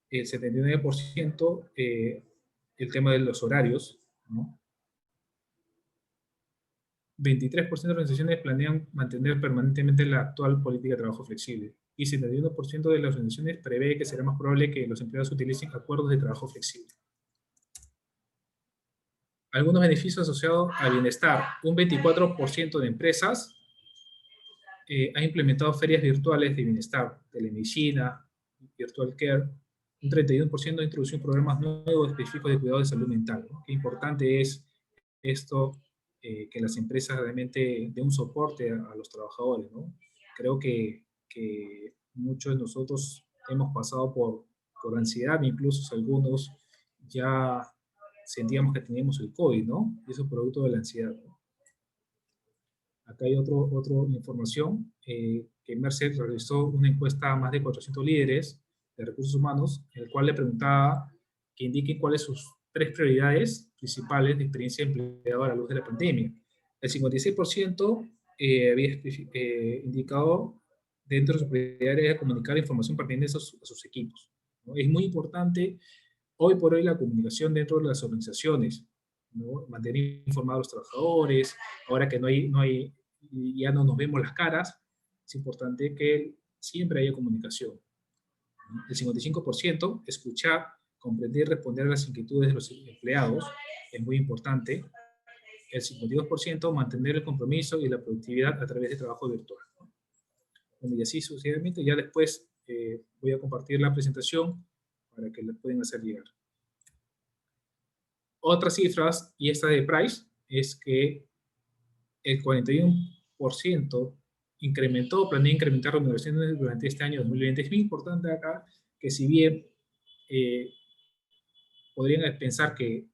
El 79% el tema de los horarios, ¿no? 23% de organizaciones planean mantener permanentemente la actual política de trabajo flexible y 71% de las organizaciones prevé que será más probable que los empleados utilicen acuerdos de trabajo flexible. Algunos beneficios asociados al bienestar. Un 24% de empresas ha implementado ferias virtuales de bienestar, telemedicina, virtual care. Un 31% ha introducido programas nuevos específicos de cuidado de salud mental, ¿no? Qué importante es esto, que las empresas realmente den un soporte a los trabajadores, ¿no? Creo que muchos de nosotros hemos pasado por ansiedad, incluso algunos ya sentíamos que teníamos el COVID, ¿no? Y eso es producto de la ansiedad, ¿no? Acá hay otra información, que Mercer realizó una encuesta a más de 400 líderes de recursos humanos, en el cual le preguntaba que indiquen cuáles son sus 3 prioridades principales de experiencia de empleado a la luz de la pandemia. El 56% había indicado dentro de sus prioridades comunicar información pertinente a sus equipos, ¿no? Es muy importante hoy por hoy la comunicación dentro de las organizaciones, ¿no? Mantener informados a los trabajadores, ahora que ya no nos vemos las caras, es importante que siempre haya comunicación, ¿no? El 55%, escuchar, comprender y responder a las inquietudes de los empleados, es muy importante. El 52%, mantener el compromiso y la productividad a través de trabajo virtual, ¿no? Bueno, y así sucesivamente. Ya después voy a compartir la presentación para que la puedan hacer llegar. Otras cifras, y esta de Price, es que el 41% planea incrementar remuneraciones durante este año 2020. Es muy importante acá que si bien podrían pensar que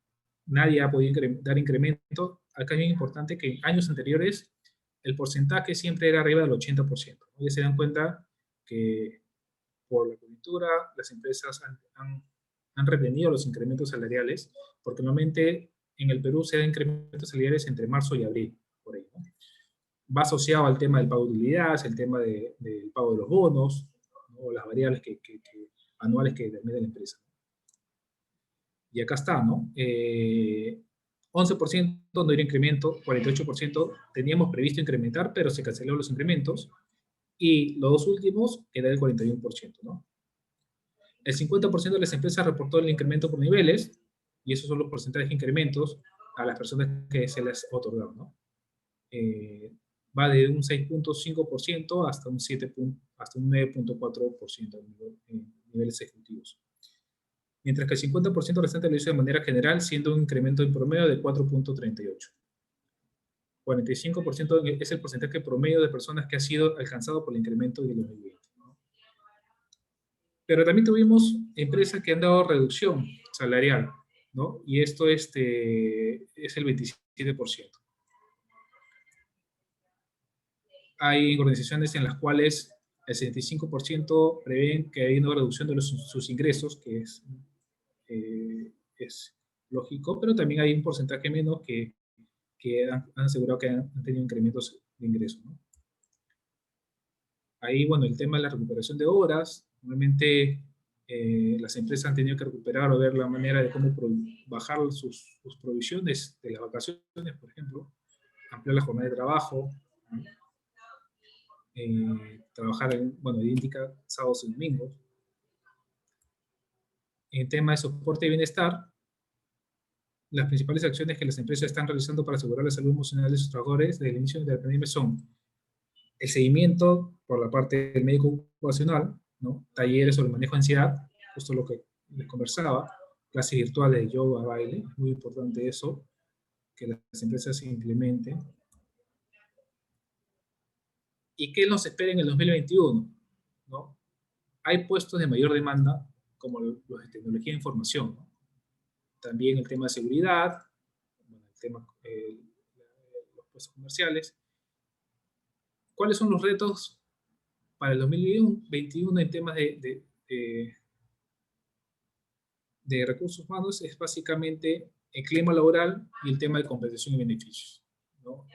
nadie ha podido dar incremento, acá es muy importante que en años anteriores el porcentaje siempre era arriba del 80%. Ya se dan cuenta que por la coyuntura las empresas han retenido los incrementos salariales, porque normalmente en el Perú se dan incrementos salariales entre marzo y abril, por ahí, ¿no? Va asociado al tema del pago de utilidades, el tema del pago de los bonos, ¿no? Las variables anuales que determina la empresa. Y acá está, ¿no? 11% no era incremento, 48% teníamos previsto incrementar, pero se cancelaron los incrementos, y los dos últimos era el 41%, ¿no? El 50% de las empresas reportó el incremento por niveles, y esos son los porcentajes de incrementos a las personas que se les otorgaron, ¿no? Va de un 6.5% hasta un 9.4% en niveles ejecutivos. Mientras que el 50% restante lo hizo de manera general, siendo un incremento en promedio de 4.38. 45% es el porcentaje promedio de personas que ha sido alcanzado por el incremento de 2020. Pero también tuvimos empresas que han dado reducción salarial, ¿no? Y esto es el 27%. Hay organizaciones en las cuales el 75% prevén que hay una reducción de sus ingresos, que es lógico, pero también hay un porcentaje menos que han asegurado que han tenido incrementos de ingresos, ¿no? Ahí, bueno, el tema de la recuperación de horas, normalmente las empresas han tenido que recuperar o ver la manera de cómo bajar sus provisiones de las vacaciones, por ejemplo, ampliar la jornada de trabajo, ¿no? Trabajar, idéntica sábados y domingos. En tema de soporte y bienestar, las principales acciones que las empresas están realizando para asegurar la salud emocional de sus trabajadores desde el inicio de la pandemia son El seguimiento por la parte del médico ocupacional, ¿no? Talleres sobre el manejo de ansiedad, justo lo que les conversaba, clases virtuales de yoga, baile, es muy importante eso, que las empresas se implementen. ¿Y qué nos espera en el 2021? ¿No? Hay puestos de mayor demanda, como los de tecnología de información, ¿no? También el tema de seguridad, bueno, el tema, los puestos comerciales. ¿Cuáles son los retos para el 2021 en temas de recursos humanos? Es básicamente el clima laboral y el tema de compensación y beneficios, ¿no?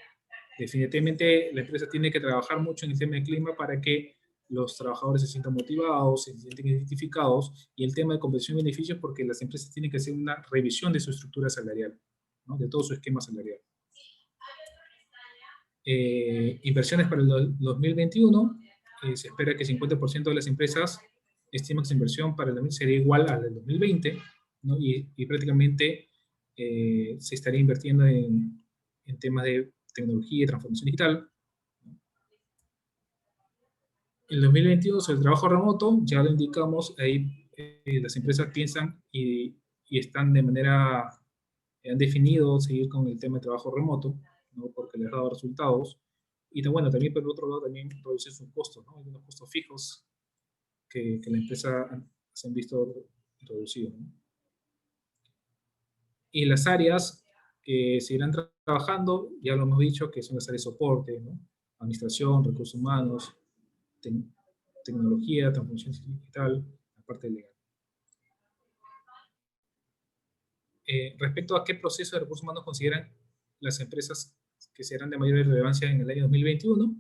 Definitivamente la empresa tiene que trabajar mucho en el tema del clima para que los trabajadores se sientan motivados, se sientan identificados, y el tema de compensación y beneficios porque las empresas tienen que hacer una revisión de su estructura salarial, ¿no? De todo su esquema salarial. Inversiones para el 2021, se espera que 50% de las empresas estiman que su inversión para el 2000 sería igual al del 2020, ¿no? Y prácticamente se estaría invirtiendo en temas de tecnología y transformación digital. En 2021, sobre el trabajo remoto, ya lo indicamos, ahí las empresas piensan y están de manera, han definido seguir con el tema de trabajo remoto, ¿no? Porque les ha dado resultados. Y bueno, también por el otro lado, también reducir sus costos, ¿no? Algunos costos fijos que la empresa se han visto reducidos, ¿no? Y las áreas que seguirán trabajando, ya lo hemos dicho, que son las áreas de soporte, ¿no? Administración, recursos humanos, tecnología, transformación digital, la parte legal. Respecto a qué proceso de recursos humanos consideran las empresas que serán de mayor relevancia en el año 2021,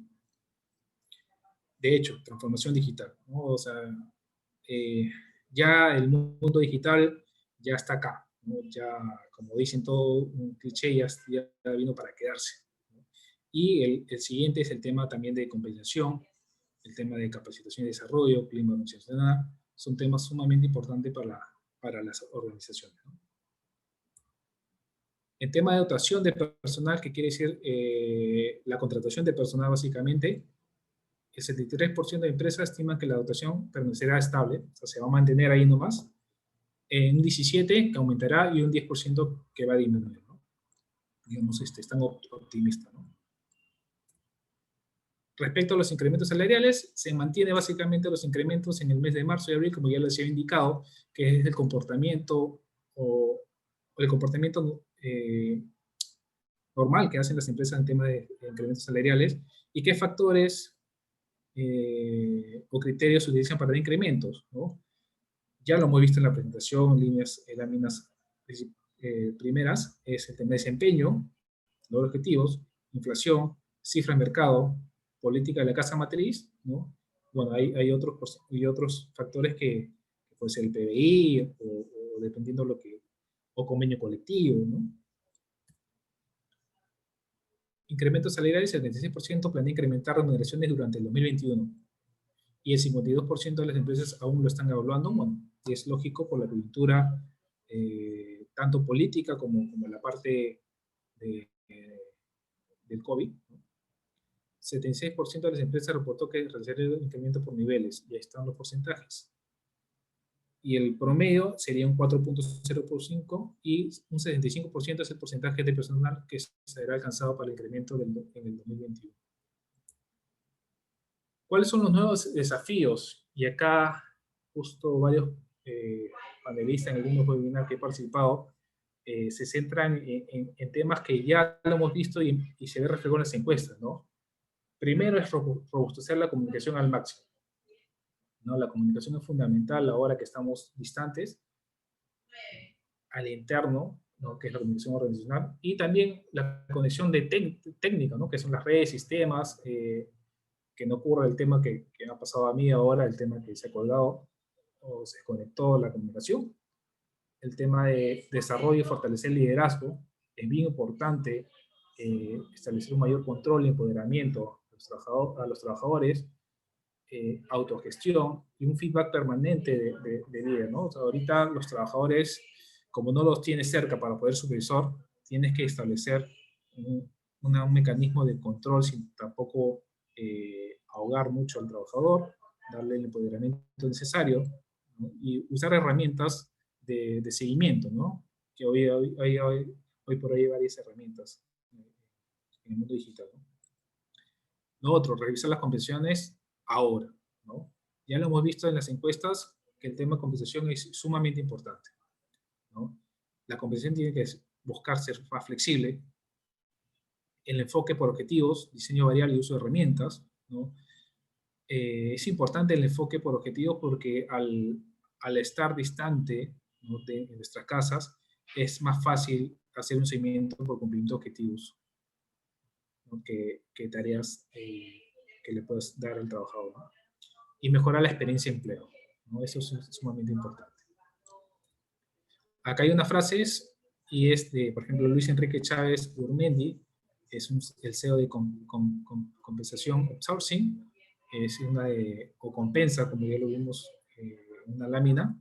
de hecho, transformación digital, ¿no? O sea, ya el mundo digital ya está acá, ¿no? Ya, como dicen todo un cliché, ya vino para quedarse, ¿no? Y el siguiente es el tema también de compensación, el tema de capacitación y desarrollo, clima organizacional, son temas sumamente importantes para las organizaciones, ¿no? El tema de dotación de personal, que quiere decir la contratación de personal básicamente, el 73% de empresas estiman que la dotación permanecerá estable, o sea, se va a mantener ahí nomás, un 17% que aumentará y un 10% que va a disminuir, ¿no? Digamos, están optimistas, ¿no? Respecto a los incrementos salariales, se mantiene básicamente los incrementos en el mes de marzo y abril, como ya les había indicado, que es el comportamiento o el comportamiento normal que hacen las empresas en tema de incrementos salariales, y qué factores o criterios se utilizan para dar incrementos, ¿no? Ya lo hemos visto en la presentación, láminas primeras, es el tema de desempeño, los objetivos, inflación, cifra de mercado, política de la casa matriz, ¿no? Bueno, hay otros factores que puede ser el PBI o dependiendo lo que, o convenio colectivo, ¿no? Incrementos salariales, el 76% planea incrementar remuneraciones durante el 2021 y el 52% de las empresas aún lo están evaluando. Bueno, y es lógico por la coyuntura tanto política como la parte del COVID, ¿no? 76% de las empresas reportó que realizaría el incremento por niveles, y ahí están los porcentajes. Y el promedio sería un 4.0% y un 75% es el porcentaje de personal que será alcanzado para el incremento en el 2021. ¿Cuáles son los nuevos desafíos? Y acá justo varios panelistas en algunos webinars que he participado se centran en temas que ya lo hemos visto y se ve reflejado en las encuestas, ¿no? Primero es robustecer la comunicación al máximo, ¿no? La comunicación es fundamental ahora que estamos distantes, al interno, ¿no? Que es la comunicación organizacional, y también la conexión de técnica, ¿no? Que son las redes, sistemas, que no ocurra el tema que me ha pasado a mí ahora, el tema que se ha colgado o se desconectó la comunicación. El tema de desarrollo y fortalecer el liderazgo, es bien importante establecer un mayor control y empoderamiento a los trabajadores, autogestión y un feedback permanente de líder, ¿no? O sea, ahorita los trabajadores, como no los tienes cerca para poder supervisar, tienes que establecer un mecanismo de control sin tampoco ahogar mucho al trabajador, darle el empoderamiento necesario, ¿no? Y usar herramientas de seguimiento, ¿no? Que hoy por hoy hay varias herramientas en el mundo digital, ¿no? Lo otro, revisar las compensaciones ahora, ¿no? Ya lo hemos visto en las encuestas que el tema de compensación es sumamente importante, ¿no? La compensación tiene que buscar ser más flexible, el enfoque por objetivos, diseño variable y uso de herramientas, ¿no? Es importante el enfoque por objetivos porque al estar distante, ¿no?, de nuestras casas, es más fácil hacer un seguimiento por cumplimiento de objetivos, ¿no?, que tareas que le puedes dar al trabajador, ¿no? Y mejorar la experiencia de empleo, ¿no? Eso es sumamente importante. Acá hay unas frases y es de, por ejemplo, Luis Enrique Chávez Urmendi, es el CEO de Compensación Outsourcing, es una de, o compensa, como ya lo vimos en una lámina.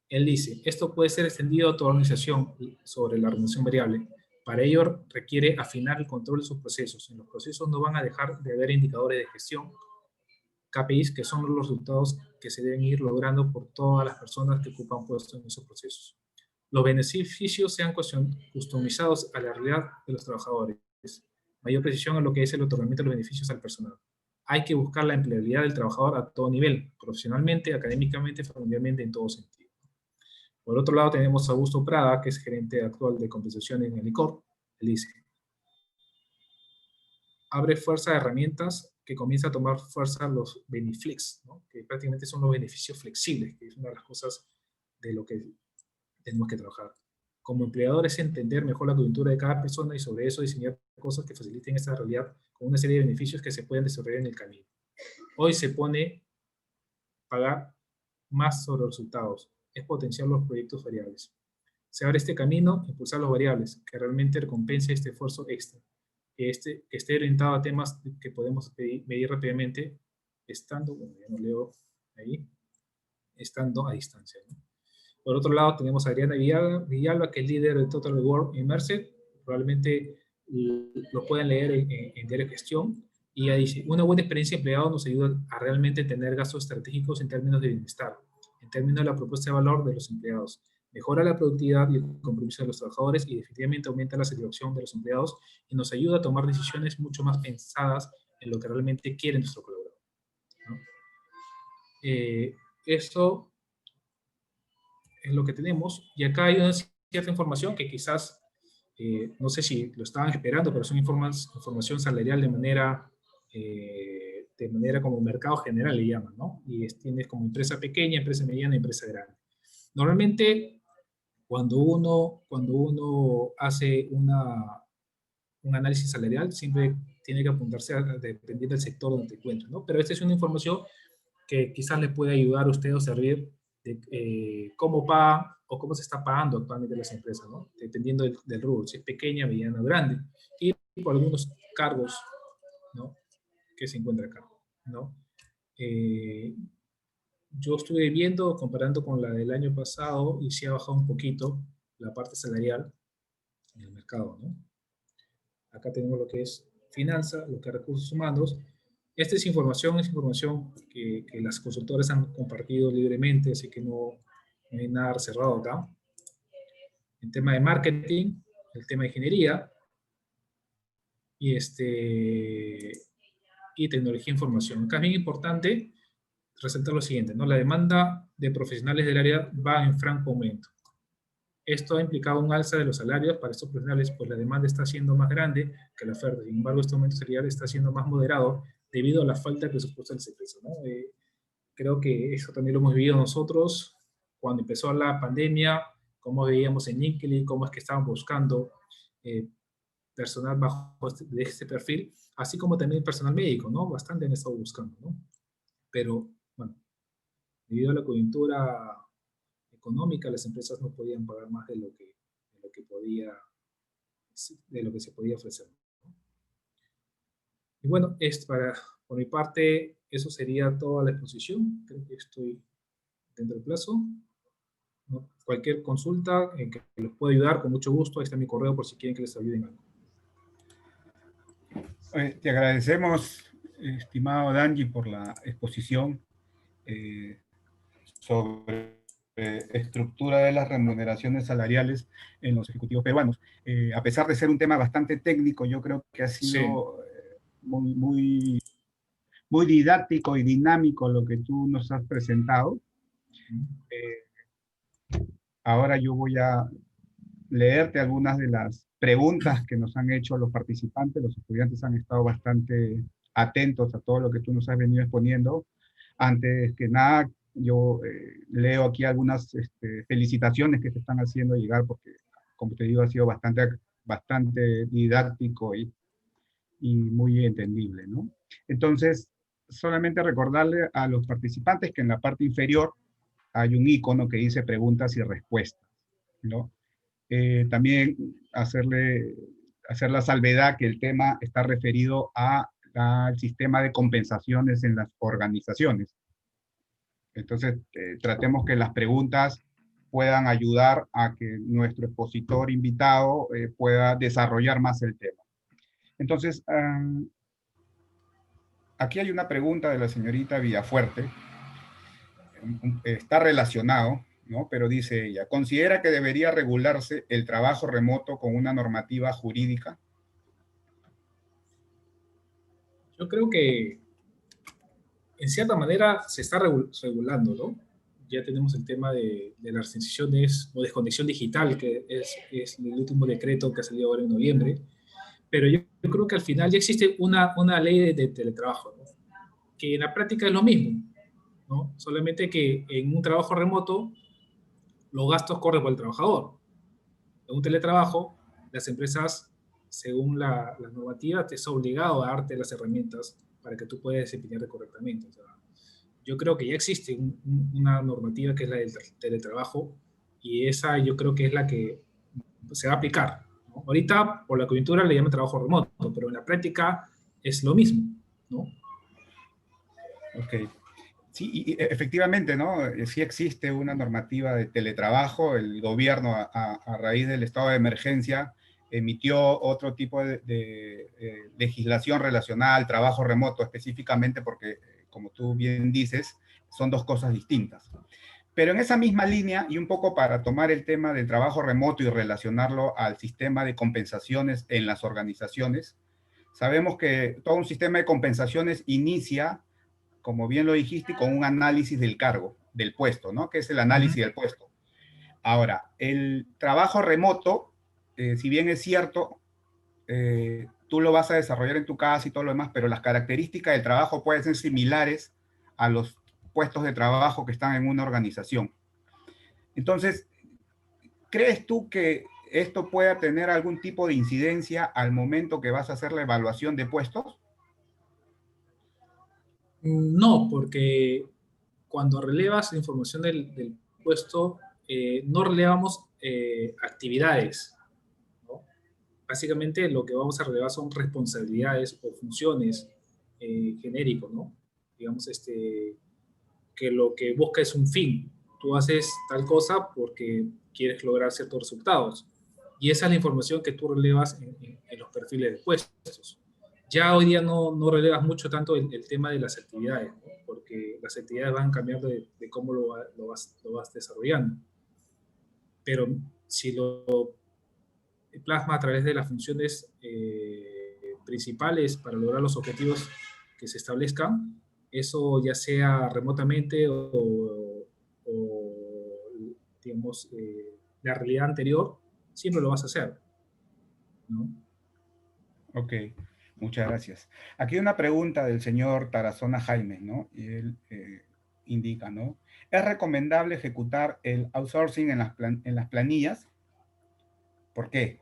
Él dice, esto puede ser extendido a toda organización sobre la remuneración variable. Para ello requiere afinar el control de sus procesos. En los procesos no van a dejar de haber indicadores de gestión, KPIs, que son los resultados que se deben ir logrando por todas las personas que ocupan puestos en esos procesos. Los beneficios sean customizados a la realidad de los trabajadores. Mayor precisión en lo que es el otorgamiento de los beneficios al personal. Hay que buscar la empleabilidad del trabajador a todo nivel, profesionalmente, académicamente, familiarmente, en todo sentido. Por otro lado, tenemos a Augusto Prada, que es gerente actual de compensación en el ICOR. Él dice, abre fuerza de herramientas que comienza a tomar fuerza los beneflex, ¿no?, que prácticamente son los beneficios flexibles, que es una de las cosas de lo que tenemos que trabajar. Como empleadores, entender mejor la coyuntura de cada persona y sobre eso diseñar cosas que faciliten esa realidad con una serie de beneficios que se pueden desarrollar en el camino. Hoy se pone pagar más sobre los resultados, es potenciar los proyectos variables. Se abre este camino, impulsar los variables, que realmente recompense este esfuerzo extra, que esté orientado a temas que podemos medir rápidamente, estando, bueno, ya no leo ahí, estando a distancia, ¿no? Por otro lado, tenemos a Adriana Villalba, que es líder de Total Reward Immersive. Probablemente lo puedan leer en Diario Gestión. Y ella dice, una buena experiencia de empleado nos ayuda a realmente tener gastos estratégicos en términos de bienestar, en términos de la propuesta de valor de los empleados. Mejora la productividad y el compromiso de los trabajadores y definitivamente aumenta la satisfacción de los empleados y nos ayuda a tomar decisiones mucho más pensadas en lo que realmente quiere nuestro colaborador, ¿no? Eso es lo que tenemos, y acá hay una cierta información que quizás, no sé si lo estaban esperando, pero son información salarial de manera como mercado general le llaman, ¿no? Y tienes como empresa pequeña, empresa mediana, empresa grande. Normalmente, cuando uno hace un análisis salarial, siempre tiene que apuntarse dependiendo del sector donde te encuentres, ¿no? Pero esta es una información que quizás le puede ayudar a usted o servir de cómo paga o cómo se está pagando actualmente las empresas, ¿no? Dependiendo del rubro, si es pequeña, mediana o grande, y por algunos cargos, ¿no?, que se encuentra acá, ¿no? Yo estuve viendo, comparando con la del año pasado, y sí ha bajado un poquito la parte salarial en el mercado, ¿no? Acá tenemos lo que es finanzas, lo que es recursos humanos. Esta es información que las consultoras han compartido libremente, así que no hay nada reservado acá. El tema de marketing, el tema de ingeniería y, y tecnología de información. Acá es bien importante resaltar lo siguiente, ¿no? La demanda de profesionales del área va en franco aumento. Esto ha implicado un alza de los salarios para estos profesionales, pues la demanda está siendo más grande que la oferta. Sin embargo, este aumento salarial está siendo más moderado debido a la falta de presupuesto del sector, ¿no? Creo que eso también lo hemos vivido nosotros cuando empezó la pandemia, cómo veíamos en LinkedIn, cómo es que estaban buscando personal de este perfil, así como también personal médico, ¿no? Bastante han estado buscando, ¿no? Pero, bueno, debido a la coyuntura económica, las empresas no podían pagar más de lo que se podía ofrecer, ¿no? Y bueno, por mi parte, eso sería toda la exposición. Creo que estoy dentro del plazo, ¿no? Cualquier consulta en que los pueda ayudar, con mucho gusto. Ahí está mi correo por si quieren que les ayude en algo. Te agradecemos, estimado Danji, por la exposición sobre estructura de las remuneraciones salariales en los ejecutivos peruanos. A pesar de ser un tema bastante técnico, yo creo que ha Sí. sido muy didáctico y dinámico lo que tú nos has presentado. Ahora yo voy a leerte algunas de las preguntas que nos han hecho los participantes. Los estudiantes han estado bastante atentos a todo lo que tú nos has venido exponiendo. Antes que nada, yo leo aquí algunas felicitaciones que te están haciendo llegar, porque, como te digo, ha sido bastante didáctico y muy entendible, ¿no? Entonces, solamente recordarle a los participantes que en la parte inferior hay un icono que dice preguntas y respuestas, ¿no? También hacer la salvedad que el tema está referido al sistema de compensaciones en las organizaciones. Entonces, tratemos que las preguntas puedan ayudar a que nuestro expositor invitado pueda desarrollar más el tema. Entonces, aquí hay una pregunta de la señorita Villafuerte, está relacionado, ¿no? Pero dice ella, ¿considera que debería regularse el trabajo remoto con una normativa jurídica? Yo creo que en cierta manera se está regulando, ¿no? Ya tenemos el tema de las restricciones o desconexión digital, que es el último decreto que ha salido ahora en noviembre, pero yo creo que al final ya existe una ley de teletrabajo, ¿no? Que en la práctica es lo mismo, ¿no? Solamente que en un trabajo remoto los gastos corren por el trabajador. En un teletrabajo, las empresas, según la normativa, te es obligado a darte las herramientas para que tú puedas desempeñarte correctamente. O sea, yo creo que ya existe una normativa que es la del teletrabajo y esa yo creo que es la que se va a aplicar, ¿no? Ahorita, por la coyuntura, le llaman trabajo remoto, pero en la práctica es lo mismo, ¿no? Ok. Sí, efectivamente, ¿no? Sí existe una normativa de teletrabajo. El gobierno, a raíz del estado de emergencia, emitió otro tipo de legislación relacionada al trabajo remoto, específicamente porque, como tú bien dices, son dos cosas distintas. Pero en esa misma línea, y un poco para tomar el tema del trabajo remoto y relacionarlo al sistema de compensaciones en las organizaciones, sabemos que todo un sistema de compensaciones inicia, como bien lo dijiste, con un análisis del cargo, del puesto, ¿no? Que es el Uh -huh. análisis del puesto. Ahora, el trabajo remoto, si bien es cierto, tú lo vas a desarrollar en tu casa y todo lo demás, pero las características del trabajo pueden ser similares a los puestos de trabajo que están en una organización. Entonces, ¿crees tú que esto pueda tener algún tipo de incidencia al momento que vas a hacer la evaluación de puestos? No, porque cuando relevas la información del puesto, no relevamos actividades, ¿no? Básicamente lo que vamos a relevar son responsabilidades o funciones genéricos, ¿no? Digamos, que lo que busca es un fin. Tú haces tal cosa porque quieres lograr ciertos resultados. Y esa es la información que tú relevas en los perfiles de puestos. Ya hoy día no relevas mucho tanto el tema de las actividades, ¿no? Porque las actividades van cambiando de cómo lo vas desarrollando. Pero si lo plasma a través de las funciones principales para lograr los objetivos que se establezcan, eso ya sea remotamente digamos, la realidad anterior, siempre lo vas a hacer, ¿no? Ok, muchas gracias. Aquí hay una pregunta del señor Tarazona Jaime, ¿no? Y él indica, ¿no? ¿Es recomendable ejecutar el outsourcing en las planillas? ¿Por qué?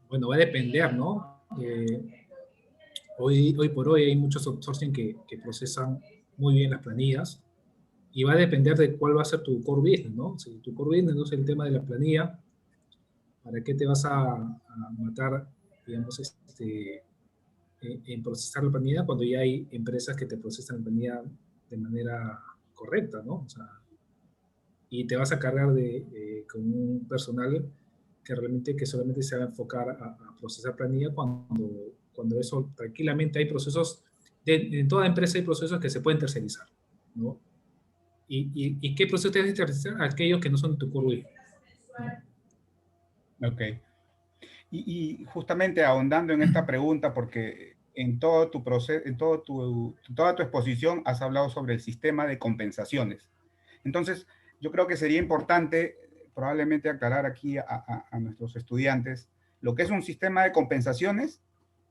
Bueno, va a depender, ¿no? Hoy por hoy hay muchos outsourcing que procesan muy bien las planillas y va a depender de cuál va a ser tu core business, ¿no? Si tu core business no es el tema de la planilla, ¿para qué te vas a matar, digamos, en procesar la planilla cuando ya hay empresas que te procesan la planilla de manera correcta, ¿no? O sea, y te vas a cargar con un personal que realmente que solamente se va a enfocar a procesar planilla cuando eso tranquilamente hay procesos En toda empresa hay procesos que se pueden tercerizar, ¿no? ¿Y qué procesos tienes que tercerizar? Aquellos que no son de tu currículum, ¿no? Ok. Y justamente ahondando en esta pregunta, porque en todo tu proceso, toda tu exposición has hablado sobre el sistema de compensaciones. Entonces, yo creo que sería importante probablemente aclarar aquí a nuestros estudiantes lo que es un sistema de compensaciones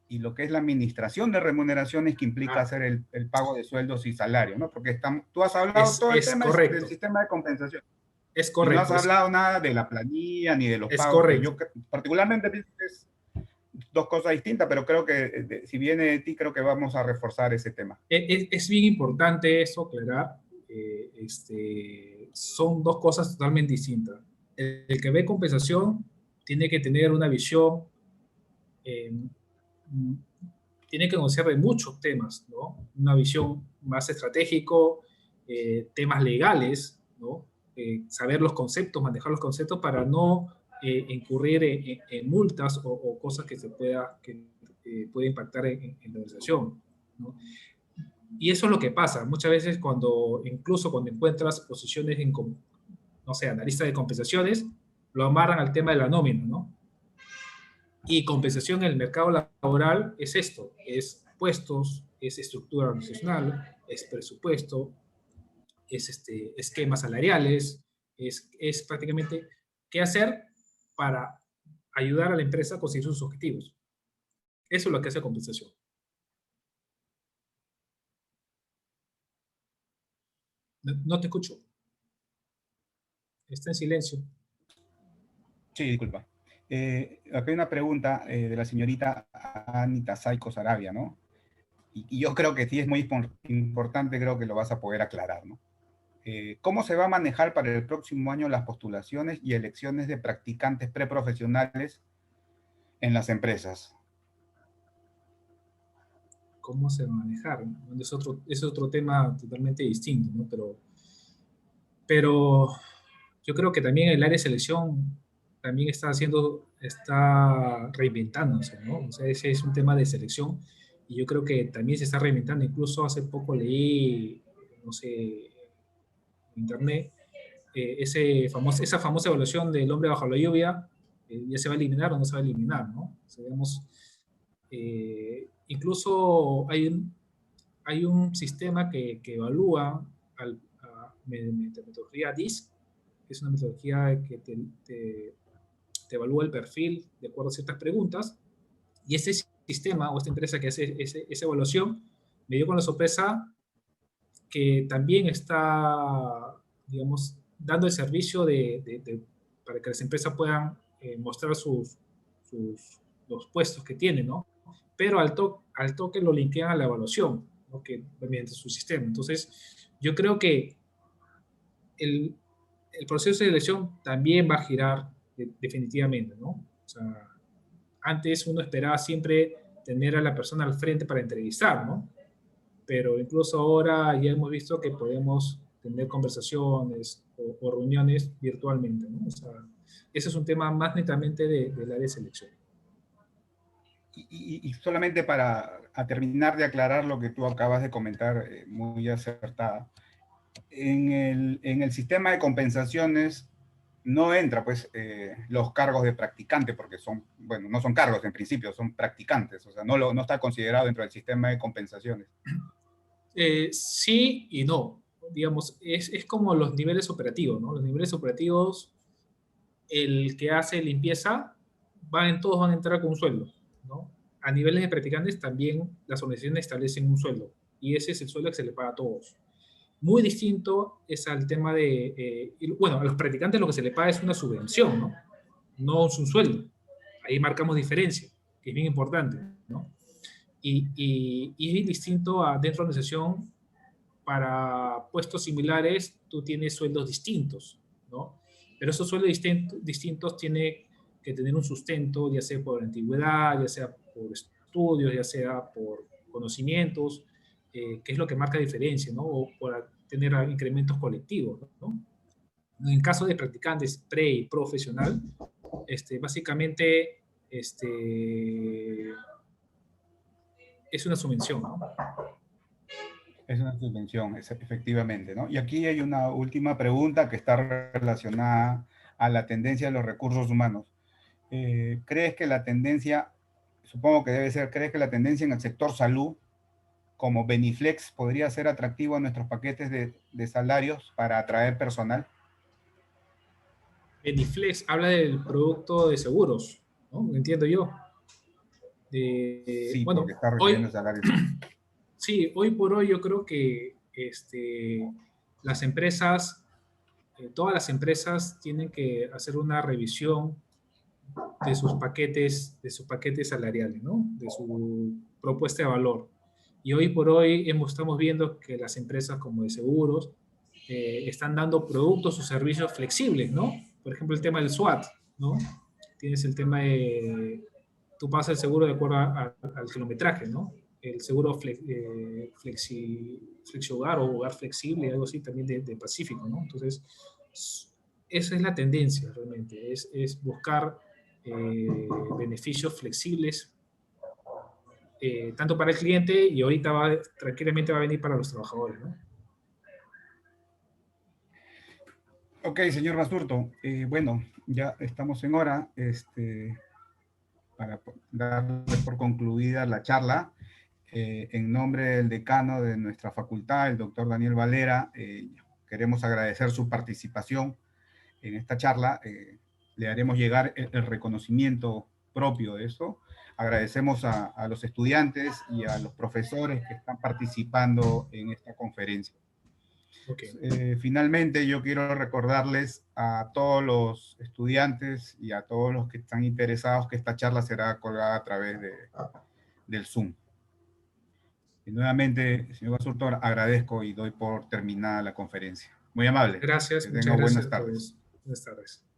y lo que es la administración de remuneraciones que implica Ah, hacer el pago de sueldos y salarios, ¿no? Porque tú has hablado todo el es tema del correcto, sistema de compensación es y no has correcto, hablado nada de la planilla ni de los es pagos, que correcto. yo particularmente pienso que es dos cosas distintas, pero creo que si viene de ti, creo que vamos a reforzar ese tema. Es bien importante eso, aclarar. Son dos cosas totalmente distintas. El que ve compensación tiene que tener una visión, eh, tiene que conocer de muchos temas, ¿no? Una visión más estratégico, temas legales, ¿no? Saber los conceptos, manejar los conceptos para no incurrir en multas o cosas que puede impactar en la organización, ¿no? Y eso es lo que pasa. Muchas veces incluso cuando encuentras posiciones no sé, analista de compensaciones, lo amarran al tema de la nómina, ¿no? Y compensación en el mercado laboral es esto, es puestos, es estructura organizacional, es presupuesto, es esquemas salariales, es prácticamente qué hacer para ayudar a la empresa a conseguir sus objetivos. Eso es lo que hace compensación. No te escucho. Está en silencio. Sí, disculpa. Acá hay una pregunta de la señorita Anita Saiko Sarabia, ¿no? Y yo creo que sí es muy importante, creo que lo vas a poder aclarar, ¿no? ¿Cómo se va a manejar para el próximo año las postulaciones y elecciones de practicantes preprofesionales en las empresas? Cómo se va a manejar, ¿no? Es otro tema totalmente distinto, ¿no? Pero yo creo que también el área de selección también está reinventándose, ¿no? O sea, ese es un tema de selección y yo creo que también se está reinventando. Incluso hace poco leí, no sé, en internet, esa famosa evaluación del hombre bajo la lluvia, ya se va a eliminar o no se va a eliminar, ¿no? O sea, digamos, incluso hay un sistema que evalúa mediante metodología DISC, que es una metodología que te evalúa el perfil de acuerdo a ciertas preguntas, y este sistema o esta empresa que hace esa evaluación me dio con la sorpresa que también está, digamos, dando el servicio para que las empresas puedan mostrar los puestos que tienen, ¿no? Pero al toque lo linkean a la evaluación, ¿no? Que mediante su sistema. Entonces, yo creo que el, el proceso de elección también va a girar definitivamente, ¿no? O sea, antes uno esperaba siempre tener a la persona al frente para entrevistar, ¿no? Pero incluso ahora ya hemos visto que podemos tener conversaciones o reuniones virtualmente, ¿no? O sea, ese es un tema más netamente del área de selección. Y solamente para terminar de aclarar lo que tú acabas de comentar, muy acertada, en el sistema de compensaciones no entra pues los cargos de practicante porque son, bueno, no son cargos en principio, son practicantes, o sea, no está considerado dentro del sistema de compensaciones. Sí y no. Digamos, es como los niveles operativos, ¿no? Los niveles operativos, el que hace limpieza, todos van a entrar con un sueldo, ¿no? A niveles de practicantes también las organizaciones establecen un sueldo y ese es el sueldo que se le paga a todos. Muy distinto es al tema bueno, a los practicantes lo que se le paga es una subvención, ¿no? No es un sueldo. Ahí marcamos diferencia, que es bien importante, ¿no? Y es bien distinto dentro de la organización, para puestos similares, tú tienes sueldos distintos, ¿no? Pero esos sueldos distintos tienen que tener un sustento, ya sea por antigüedad, ya sea por estudios, ya sea por conocimientos, que es lo que marca diferencia, ¿no? O por tener incrementos colectivos, ¿no? En caso de practicantes pre y profesional, básicamente es una subvención, ¿no? Es una subvención, efectivamente, ¿no? Y aquí hay una última pregunta que está relacionada a la tendencia de los recursos humanos. ¿Crees que la tendencia, supongo que debe ser, crees que la tendencia en el sector salud, como Beniflex, podría ser atractivo a nuestros paquetes de salarios para atraer personal? Beniflex habla del producto de seguros, ¿no? Entiendo yo. Sí, porque Bueno, está hoy, recibiendo salarios. sí, hoy por hoy yo creo que las empresas, todas las empresas tienen que hacer una revisión de sus paquetes salariales, ¿no? De su propuesta de valor. Y hoy por hoy estamos viendo que las empresas como de seguros están dando productos o servicios flexibles, ¿no? Por ejemplo, el tema del SWAT, ¿no? Tienes el tema de, tú pagas el seguro de acuerdo al kilometraje, ¿no? El seguro flexi hogar o hogar flexible, algo así también de Pacífico, ¿no? Entonces, esa es la tendencia realmente, es buscar beneficios flexibles, tanto para el cliente y ahorita tranquilamente va a venir para los trabajadores, ¿no? Ok, señor Basurto, bueno, ya estamos en hora, para darle por concluida la charla. En nombre del decano de nuestra facultad, el doctor Daniel Valera, queremos agradecer su participación en esta charla. Le haremos llegar el reconocimiento propio de eso. Agradecemos a los estudiantes y a los profesores que están participando en esta conferencia. Okay. Finalmente, yo quiero recordarles a todos los estudiantes y a todos los que están interesados que esta charla será colgada a través del Zoom. Y nuevamente, señor Basurtor, agradezco y doy por terminada la conferencia. Muy amable. Gracias, Que muchas tenga buenas gracias a tardes. todos. Buenas tardes.